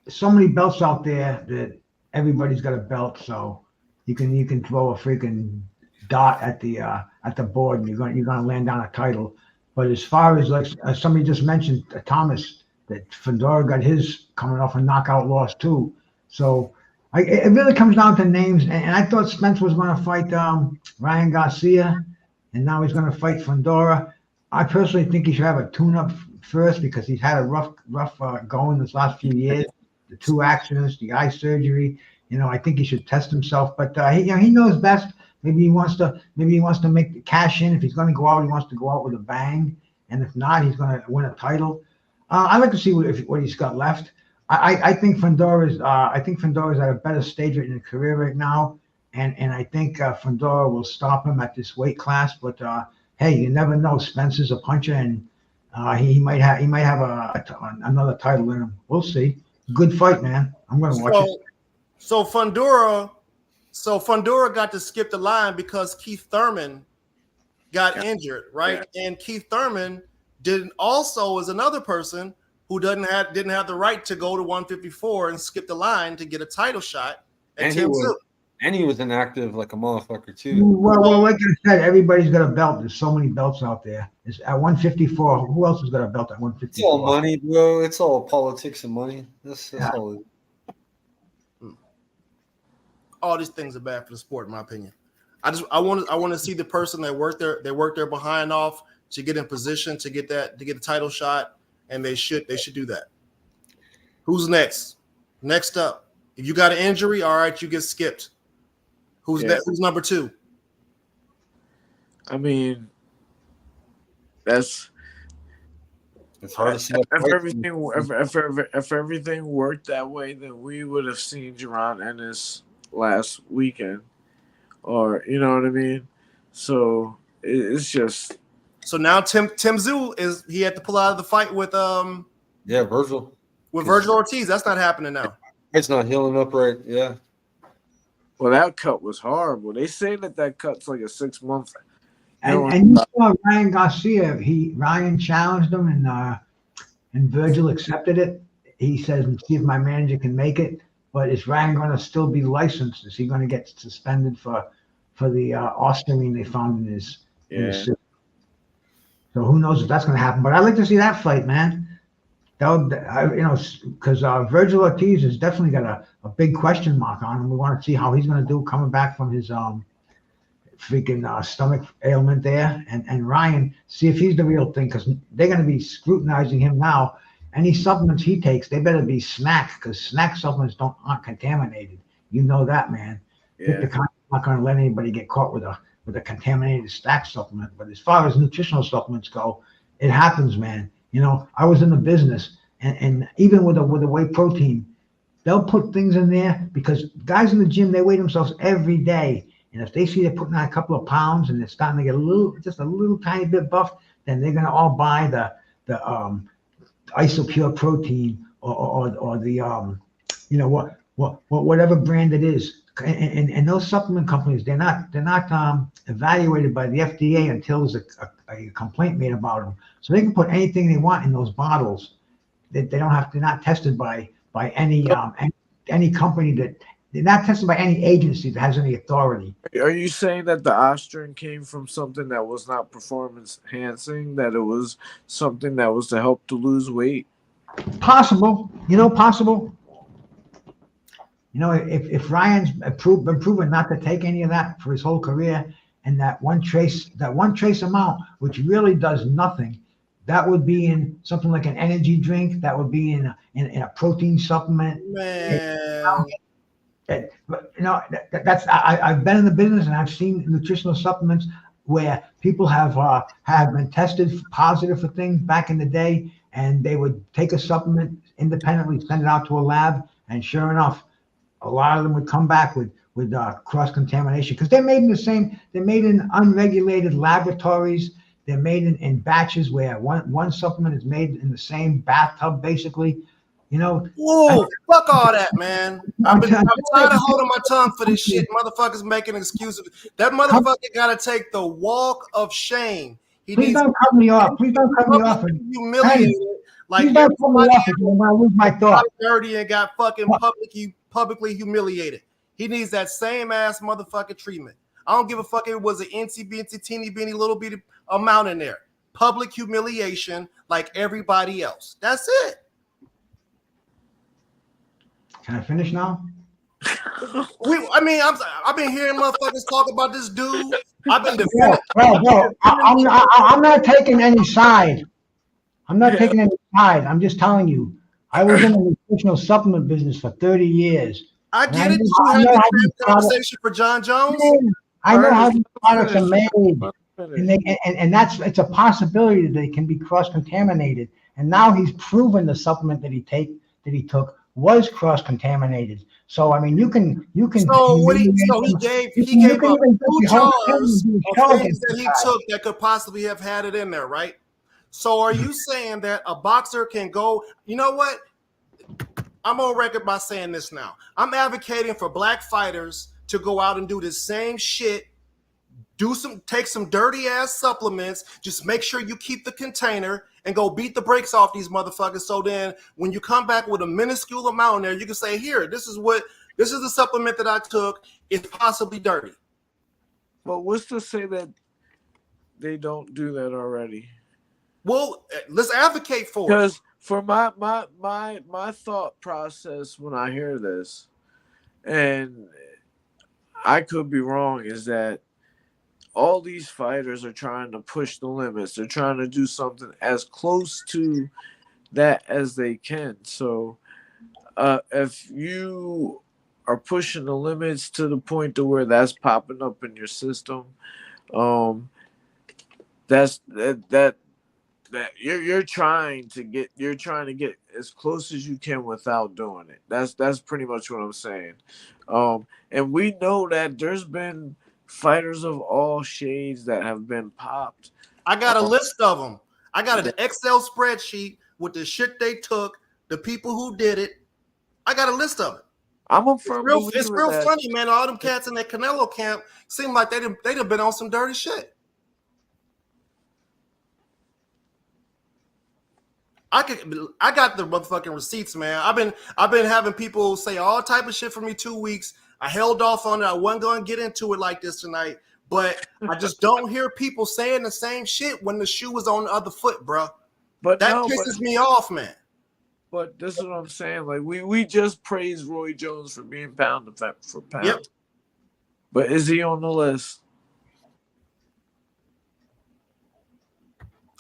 so many belts out there that everybody's got a belt, so you can throw a freaking dot at the board and you're gonna land on a title. But as far as like somebody just mentioned, Thomas, that Fedor got his coming off a knockout loss too. So it really comes down to names. And I thought Spence was going to fight Ryan Garcia, and now he's going to fight Fedor. I personally think he should have a tune-up first because he's had a rough going this last few years. The 2 accidents, the eye surgery. I think he should test himself. But he knows best. Maybe he wants to make the cash in. If he's going to go out, he wants to go out with a bang. And if not, he's going to win a title. I'd like to see what he's got left. I think Fedor is at a better stage in his career right now, and I think Fedor will stop him at this weight class. But hey, you never know. Spencer's a puncher, and he might have another title in him. We'll see. Good fight, man. I'm going to watch it. So Fedor got to skip the line because Keith Thurman got injured, right? Yeah. And Keith Thurman is another person who didn't have the right to go to 154 and skip the line to get a title shot. And he was inactive like a motherfucker too. Well, like I said, everybody's got a belt. There's so many belts out there. It's at 154. Who else has got a belt at 154? It's all money, bro. It's all politics and money. That's all. All these things are bad for the sport, in my opinion. I want to see the person that worked their behind off to get in position to get a title shot, and they should do that. Who's next? Next up, if you got an injury, all right, you get skipped. Who's next? Who's number 2? I mean, it's hard to see. If everything worked that way, then we would have seen Jaron Ennis last weekend, or you know what I mean. So it's just. So now Tim Tszyu he had to pull out of the fight with Virgil. With Virgil Ortiz. That's not happening now. It's not healing up right. Yeah. Well, that cut was horrible. They say that cut's like a 6-month. And you saw Ryan Garcia. Ryan challenged him, and Virgil accepted it. He says, "See if my manager can make it." But is Ryan going to still be licensed? Is he going to get suspended for the ostarine they found in his system? So who knows if that's going to happen? But I'd like to see that fight, man. Because Virgil Ortiz has definitely got a big question mark on him. We want to see how he's going to do coming back from his freaking stomach ailment there. And Ryan, see if he's the real thing, because they're going to be scrutinizing him now. Any supplements he takes, they better be snack, because snack supplements aren't contaminated. You know that, man. Yeah. They're not going to let anybody get caught with a contaminated snack supplement. But as far as nutritional supplements go, it happens, man. I was in the business, and even with a whey protein, they'll put things in there because guys in the gym, they weigh themselves every day. And if they see they're putting on a couple of pounds and they're starting to get just a little tiny bit buff, then they're going to all buy the Isopure protein or the whatever brand it is. And those supplement companies, they're not evaluated by the FDA until there's a complaint made about them. So they can put anything they want in those bottles. They're not tested by any company they're not tested by any agency that has any authority. Are you saying that the Ostrin came from something that was not performance enhancing, that it was something that was to help to lose weight? Possible. Possible. If Ryan's been proven not to take any of that for his whole career, and that one trace amount, which really does nothing, That would be in something like an energy drink. That would be in a protein supplement. Man. But that's I've been in the business and I've seen nutritional supplements where people have been tested positive for things back in the day, and they would take a supplement independently, send it out to a lab, and sure enough, a lot of them would come back with cross contamination because they're made in the same. They're made in unregulated laboratories. They're made in batches where one supplement is made in the same bathtub, basically. Whoa, fuck all that, man. I'm tired of holding my tongue for this shit. Motherfuckers making excuses. That motherfucker gotta take the walk of shame. Please don't cut me off. Please don't cut me off. Humiliated. Like please don't cut me off because I'm gonna lose my thought. Dirty and got fucking publicly humiliated. He needs that same ass motherfucking treatment. I don't give a fuck if it was an incy teeny bitty little bitty amount in there. Public humiliation like everybody else. That's it. Can I finish now? I've been hearing motherfuckers talk about this dude. I've been defending. Bro, I'm not taking any side. I'm just telling you. I was in the nutritional supplement business for 30 years. I get it. You had the conversation for John Jones. I know how these products are made, and it's a possibility that they can be cross-contaminated. And now he's proven the supplement that he took was cross-contaminated. So I mean, you can. So he gave up 2 jars of things that he took that could possibly have had it in there, right? So are you saying that a boxer can go? You know what? I'm on record by saying this now. I'm advocating for black fighters to go out and do the same shit. Take some dirty ass supplements. Just make sure you keep the container and go beat the brakes off these motherfuckers. So then when you come back with a minuscule amount in there, you can say, here, this is the supplement that I took. It's possibly dirty. But what's to say that they don't do that already? Well, let's advocate for it. Because for my thought process when I hear this, and I could be wrong, is that all these fighters are trying to push the limits. They're trying to do something as close to that as they can. So if you are pushing the limits to the point to where that's popping up in your system, that you're trying to get as close as you can without doing it. That's pretty much what I'm saying. And we know that there's been fighters of all shades that have been popped. I got a list of them. I got an Excel spreadsheet with the shit they took, the people who did it. I got a list of it. It's real funny, man. All them cats in that Canelo camp seem like they'd have been on some dirty shit. I got the motherfucking receipts, man. I've been having people say all type of shit for me 2 weeks. I held off on it. I wasn't going to get into it like this tonight, but I just don't hear people saying the same shit when the shoe was on the other foot, bro. But that pisses me off, man. But this is what I'm saying. Like we just praised Roy Jones for being pound for pound. Yep. But is he on the list?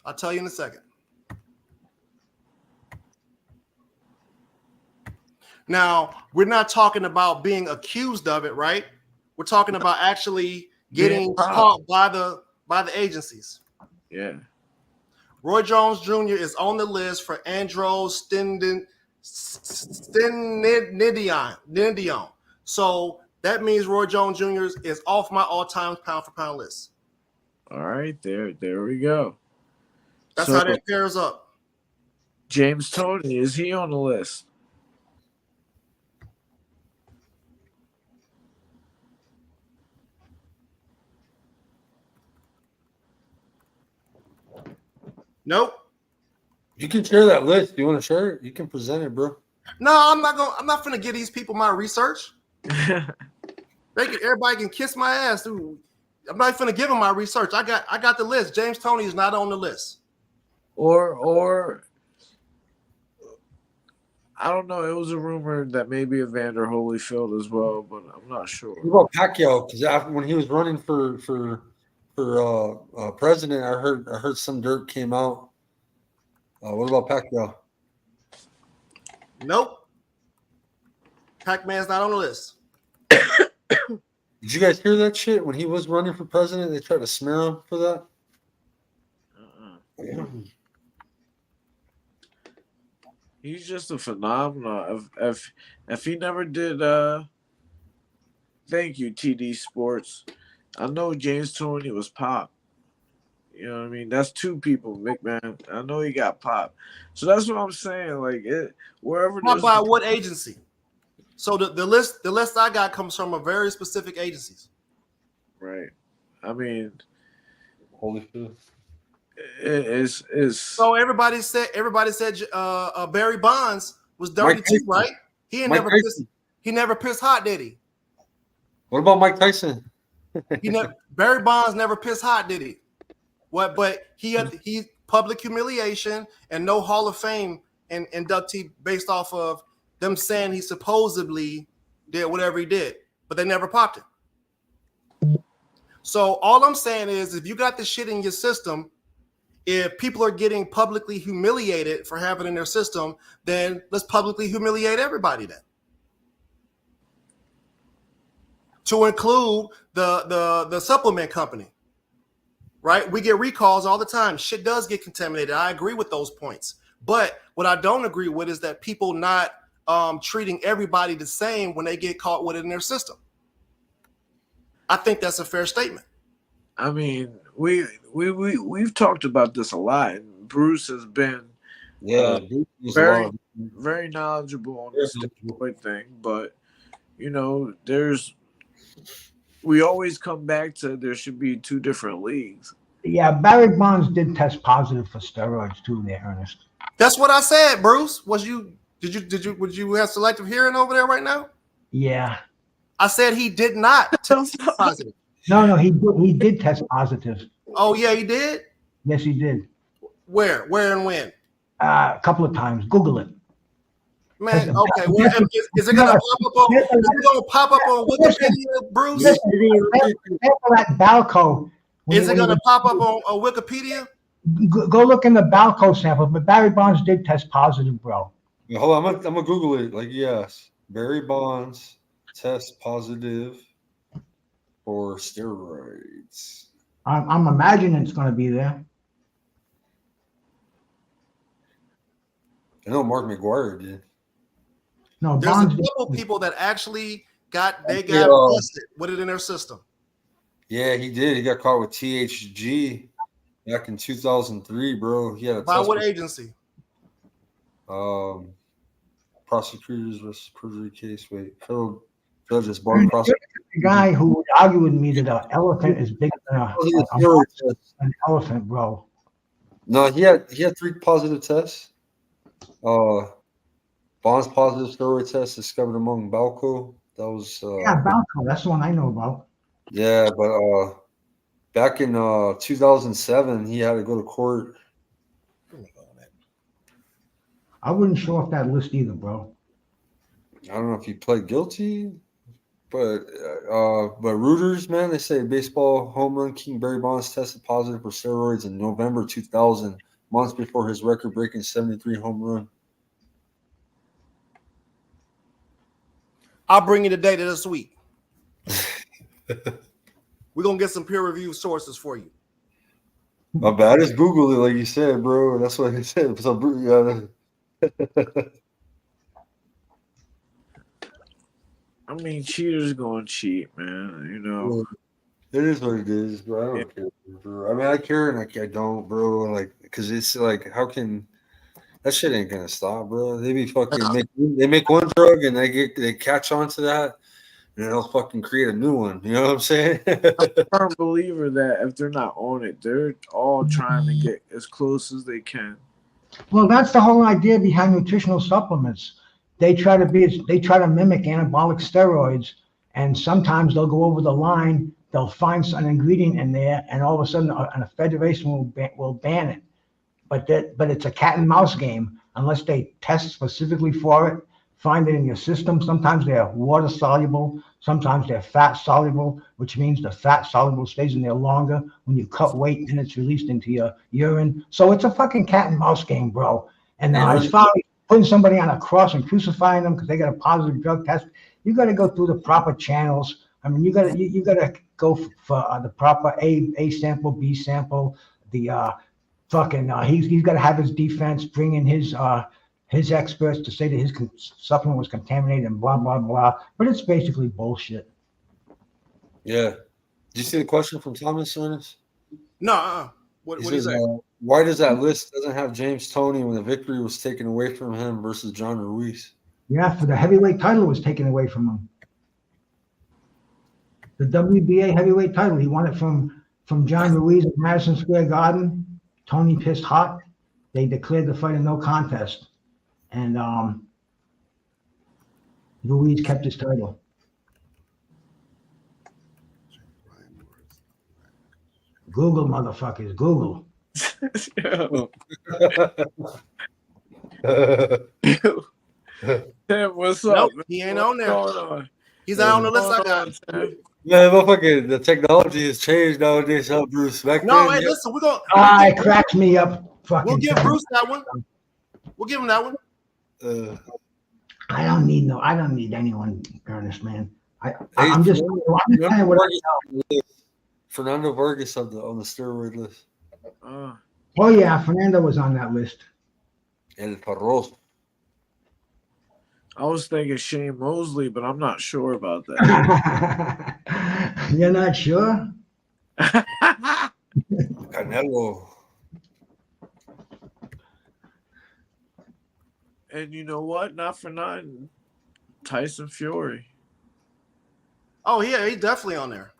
I'll tell you in a second. Now, we're not talking about being accused of it, right? We're talking about actually getting caught by the agencies. Yeah. Roy Jones Jr. is on the list for Andros Stendidion. So that means Roy Jones Jr. is off my all-time pound-for-pound list. All right, there we go. That's how that pairs up. James Toney, is he on the list? Nope. You can share that list. You want to share it? You can present it, bro. No, I'm not gonna give these people my research. Everybody can kiss my ass, dude. I'm not gonna give them my research. I got the list. James Toney is not on the list. Or I don't know. It was a rumor that maybe Evander Holyfield as well, but I'm not sure. What about Pacquiao? Because when he was running for president, I heard some dirt came out What about Pacquiao? Nope. Pac-Man's not on the list. Did you guys hear that shit when he was running for president? They tried to smear him for that. He's just a phenomenon. If he never did, thank you, TD Sports. I know James Toney was Pop. You know what I mean? That's two people, McMahon. I know he got Pop. So that's what I'm saying. Like wherever. Pop by what agency? So the list I got comes from a very specific agencies. Right. I mean, Holyfield. Is so everybody said Barry Bonds was dirty too, right? He never pissed hot, did he? What about Mike Tyson? Barry Bonds never pissed hot, did he? What? But he public humiliation and no Hall of Fame and inductee based off of them saying he supposedly did whatever he did, but they never popped it. So all I'm saying is, if you got this shit in your system, if people are getting publicly humiliated for having it in their system, then let's publicly humiliate everybody then. To include the supplement company, right? We get recalls all the time. Shit does get contaminated. I agree with those points. But what I don't agree with is that people not treating everybody the same when they get caught with it in their system. I think that's a fair statement. I mean, we've talked about this a lot. And Bruce has been very knowledgeable on this thing, but we always come back to there should be two different leagues. Yeah, Barry Bonds did test positive for steroids too, there, Ernest. That's what I said, Bruce. Would you have selective hearing over there right now? Yeah. I said he did not test positive. No, he did test positive. Oh yeah, he did? Yes, he did. Where and when? A couple of times. Google it. Man, okay. Well, is it gonna pop up on Wikipedia, Bruce? Is it gonna pop up on Wikipedia? Go look in the Balco sample. But Barry Bonds did test positive, bro. Hold on, I'm gonna Google it. Like, yes, Barry Bonds test positive for steroids. I'm imagining it's gonna be there. I know Mark McGuire did. No, there's Bonds a couple people that actually got busted with it in their system. Yeah, he did. He got caught with THG back in 2003, bro. He had a by what agency? Prosecutors versus perjury case. Wait, federal judges, bar prosecutor. The guy who would argue with me that an elephant is bigger than an elephant, bro. No, he had 3 positive tests. Bonds positive steroid test discovered among Balco. That was Balco. That's the one I know about. Yeah, but back in 2007, he had to go to court. I wouldn't show off that list either, bro. I don't know if he pled guilty, but Reuters, man, they say baseball home run king Barry Bonds tested positive for steroids in November 2000, months before his record-breaking 73 home run. I'll bring you the data this week. We're gonna get some peer-reviewed sources for you. My bad. I just Googled it, like you said, bro. That's what he said. So, I mean, cheaters gonna cheat, man. It is what it is, bro. I don't care, bro. I mean, I care and I don't, bro. Like, because it's like, how can that shit ain't gonna stop, bro? They be fucking make one drug and they catch on to that, and they'll fucking create a new one. You know what I'm saying? I'm a firm believer that if they're not on it, they're all trying to get as close as they can. Well, that's the whole idea behind nutritional supplements. They try to mimic anabolic steroids, and sometimes they'll go over the line. They'll find an ingredient in there, and all of a sudden, a federation will ban it. But it's a cat and mouse game unless they test specifically for it find it in your system. Sometimes they're water soluble, sometimes they're fat soluble, which means the fat soluble stays in there longer. When you cut weight, then it's released into your urine. So it's a fucking cat and mouse game, bro. And as far as putting somebody on a cross and crucifying them because they got a positive drug test, you got to go through the proper channels. I mean, you got to go for the proper A sample, B sample. The he's got to have his defense, bring in his experts to say that his supplement was contaminated and blah blah blah. But it's basically bullshit. Yeah. Did you see the question from Thomas Ernest? No. What do you say? Why does that list doesn't have James Toney when the victory was taken away from him versus John Ruiz? Yeah, for the heavyweight title was taken away from him. The WBA heavyweight title, he won it from John Ruiz at Madison Square Garden. Tony pissed hot. They declared the fight a no contest, and Ruiz kept his title. Google, motherfuckers, Google. Tim, what's up? Nope, he ain't on there. He's out on the list I got. Man, motherfucker, the technology has changed nowadays, huh, Bruce? Back No, then, hey, listen, we're going It cracks me up. We'll give Bruce that one. We'll give him that one. I don't need anyone, Ernest, man. I'm just saying what I know. Fernando Vargas on the steroid list. Oh yeah, Fernando was on that list. El Parros. I was thinking Shane Mosley, but I'm not sure about that. You're not sure? Canelo. And you know what? Not for nothing. Tyson Fury. Oh yeah, he's definitely on there.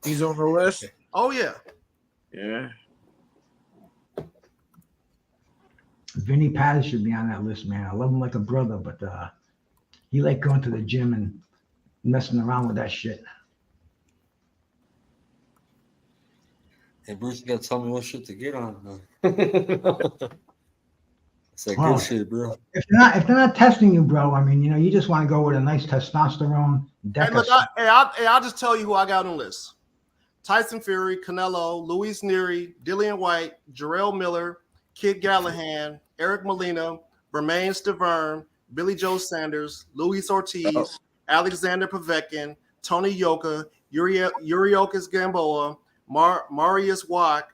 He's on the list? Oh yeah. Yeah. Vinny Paz should be on that list, man. I love him like a brother, but he like going to the gym and messing around with that shit. Hey, Bruce, you got to tell me what shit to get on. It's that good shit, bro. If they're not testing you, bro, I mean, you just want to go with a nice testosterone. Hey, look, I'll just tell you who I got on the list. Tyson Fury, Canelo, Luis Nery, Dillian White, Jarrell Miller, Kid Gallahan, Eric Molina, Bermain Stavern, Billy Joe Sanders, Luis Ortiz, Alexander Povetkin, Tony Yoka, Yuriokis Gamboa, Marius Watt,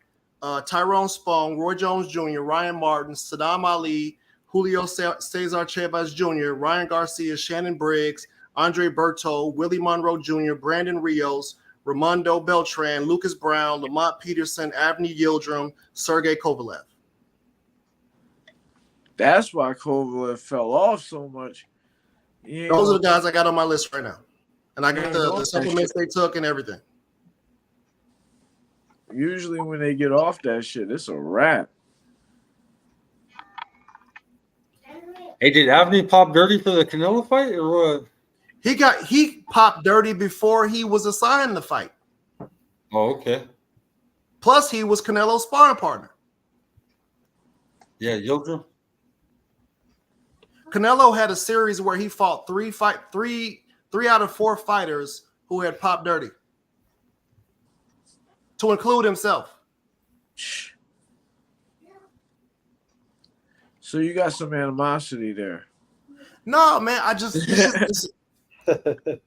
Tyrone Spong, Roy Jones Jr., Ryan Martin, Saddam Ali, Julio Cesar Chavez Jr., Ryan Garcia, Shannon Briggs, Andre Berto, Willie Monroe Jr., Brandon Rios, Ramondo Beltran, Lucas Brown, Lamont Peterson, Avni Yildirim, Sergey Kovalev. That's why Kovalev fell off so much. Those are the guys I got on my list right now. And I got the supplements they took and everything. Usually when they get off that shit, it's a wrap. Hey, did Avni pop dirty for the Canelo fight or what? He popped dirty before he was assigned the fight. Oh, okay. Plus, he was Canelo's sparring partner. Yeah, Yildirim. Canelo had a series where he fought three out of 4 fighters who had popped dirty, to include himself. So you got some animosity there. No, man,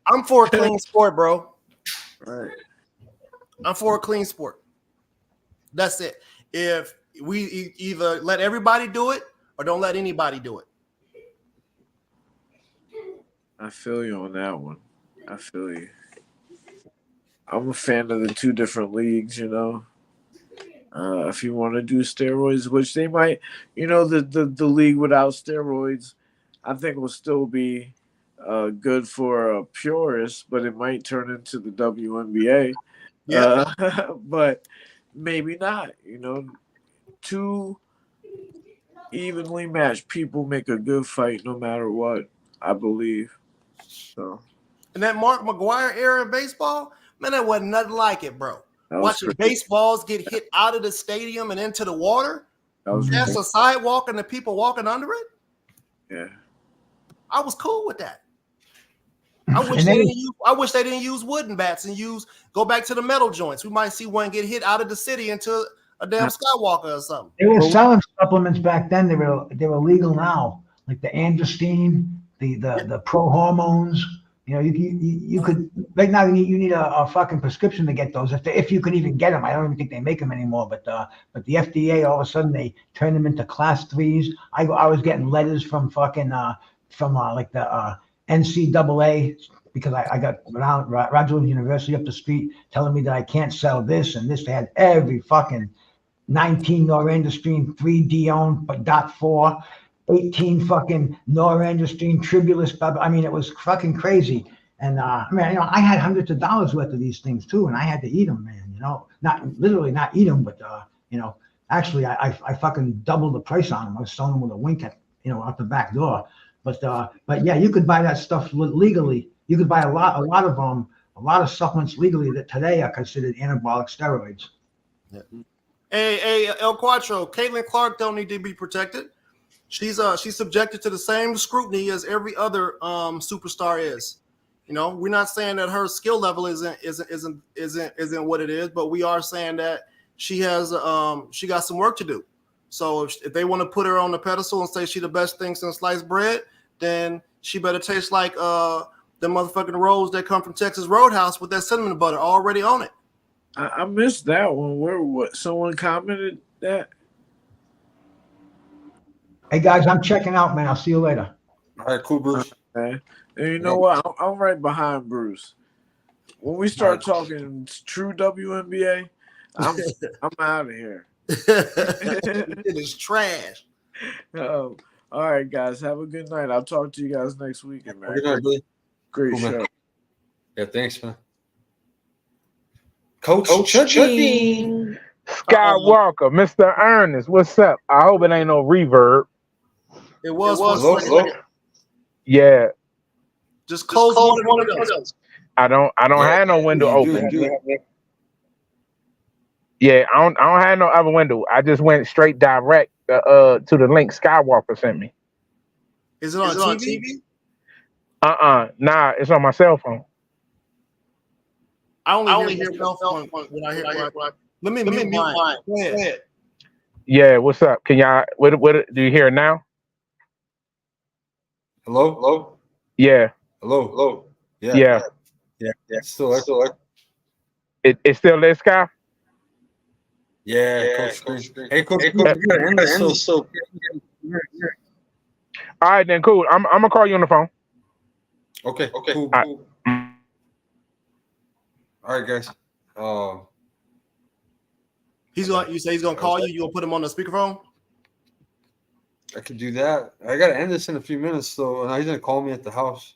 I'm for a clean sport, bro. Right. I'm for a clean sport. That's it. If we either let everybody do it or don't let anybody do it. I feel you on that one. I feel you. I'm a fan of the 2 different leagues, If you want to do steroids, which they might, the league without steroids, I think will still be good for a purist, but it might turn into the WNBA. Yeah. But maybe not, 2 evenly matched people make a good fight no matter what, I believe. So. And that Mark McGuire era in baseball, man, that wasn't nothing like it, bro. Watching baseballs get hit out of the stadium and into the water. That's a sidewalk and the people walking under it. Yeah. I was cool with that. I wish they didn't use wooden bats and go back to the metal joints. We might see one get hit out of the city into a damn Skywalker or something. They were selling supplements back then. They were legal now, like the androstenedione, the pro hormones. You know, you could right now. You need a fucking prescription to get those if you can even get them. I don't even think they make them anymore. But the FDA all of a sudden they turned them into class 3s. I was getting letters from fucking like the NCAA because I got around Roger Williams University up the street telling me that I can't sell this and this. They had every fucking 19 norandrosterone 3-deone but .4, 18 fucking norandrosterone tribulus. I mean, it was fucking crazy. And I mean, you know, I had hundreds of dollars worth of these things too, and I had to eat them, man. You know, not literally not eat them, but you know, actually I fucking doubled the price on them. I was selling them with a wink at, you know, out the back door. But yeah, you could buy that stuff legally. You could buy a lot of supplements legally that today are considered anabolic steroids. Yeah. Hey, El Quattro, Caitlin Clark don't need to be protected. She's subjected to the same scrutiny as every other superstar is. You know, we're not saying that her skill level isn't what it is, but we are saying that she got some work to do. So if they want to put her on the pedestal and say she's the best thing since sliced bread, then she better taste like the motherfucking rolls that come from Texas Roadhouse with that cinnamon butter already on it. I missed that one. Where someone commented that? Hey guys, I'm checking out, man. I'll see you later. All right, cool, Bruce. Okay. And you know what? I'm right behind Bruce. When we start talking true WNBA, I'm out of here. It is trash. Oh, all right, guys. Have a good night. I'll talk to you guys next weekend, man. Good night, Billy. Great Cool, show. man. Yeah, thanks, man. Coach Chucky. Skywalker, Mr. Ernest, what's up? I hope it ain't no reverb. It was. Hello? Yeah, Just close one of the windows. I don't have no window open. Yeah, I don't have no other window. I just went straight direct to the link Skywalker sent me. Is it on TV? Nah, it's on my cell phone. I only hear cell phone when I hear. Let me mute mine. Go ahead. Yeah, what's up? Can y'all? What do you hear it now? Hello? Yeah. Hello? Yeah. Still. It's still there, Sky? Yeah, Coach Green. Hey, Coach Green, you gotta end this, so. All right, then, cool. I'm gonna call you on the phone. Okay, cool. All right, guys. You say he's gonna call you? You gonna put him on the speakerphone? I could do that. I gotta end this in a few minutes, so he's gonna call me at the house.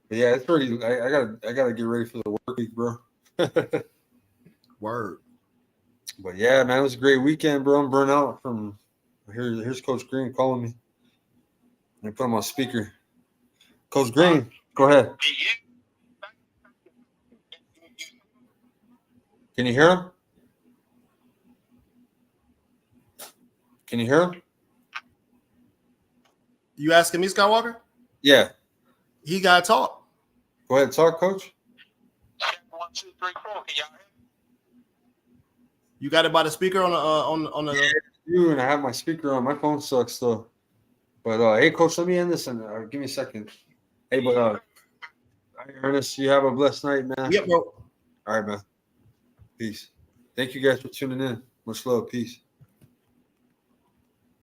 But yeah, it's pretty. I gotta get ready for the work week, bro. Word. But yeah, man, it was a great weekend, bro. I'm burnt out from here. Here's Coach Green calling me. I put him on speaker. Coach Green, go ahead. Can you hear him? Can you hear him? You asking me, Skywalker? Yeah. He gotta talk. Go ahead, talk, Coach. 1, 2, 3, 4. Can y'all hear me? You got it by the speaker on the. Yeah, you and I have my speaker on. My phone sucks though. But hey, Coach, let me end this and give me a second. Hey, but Ernest, you have a blessed night, man. Yep, bro. All right, man. Peace. Thank you guys for tuning in. Much love. Peace.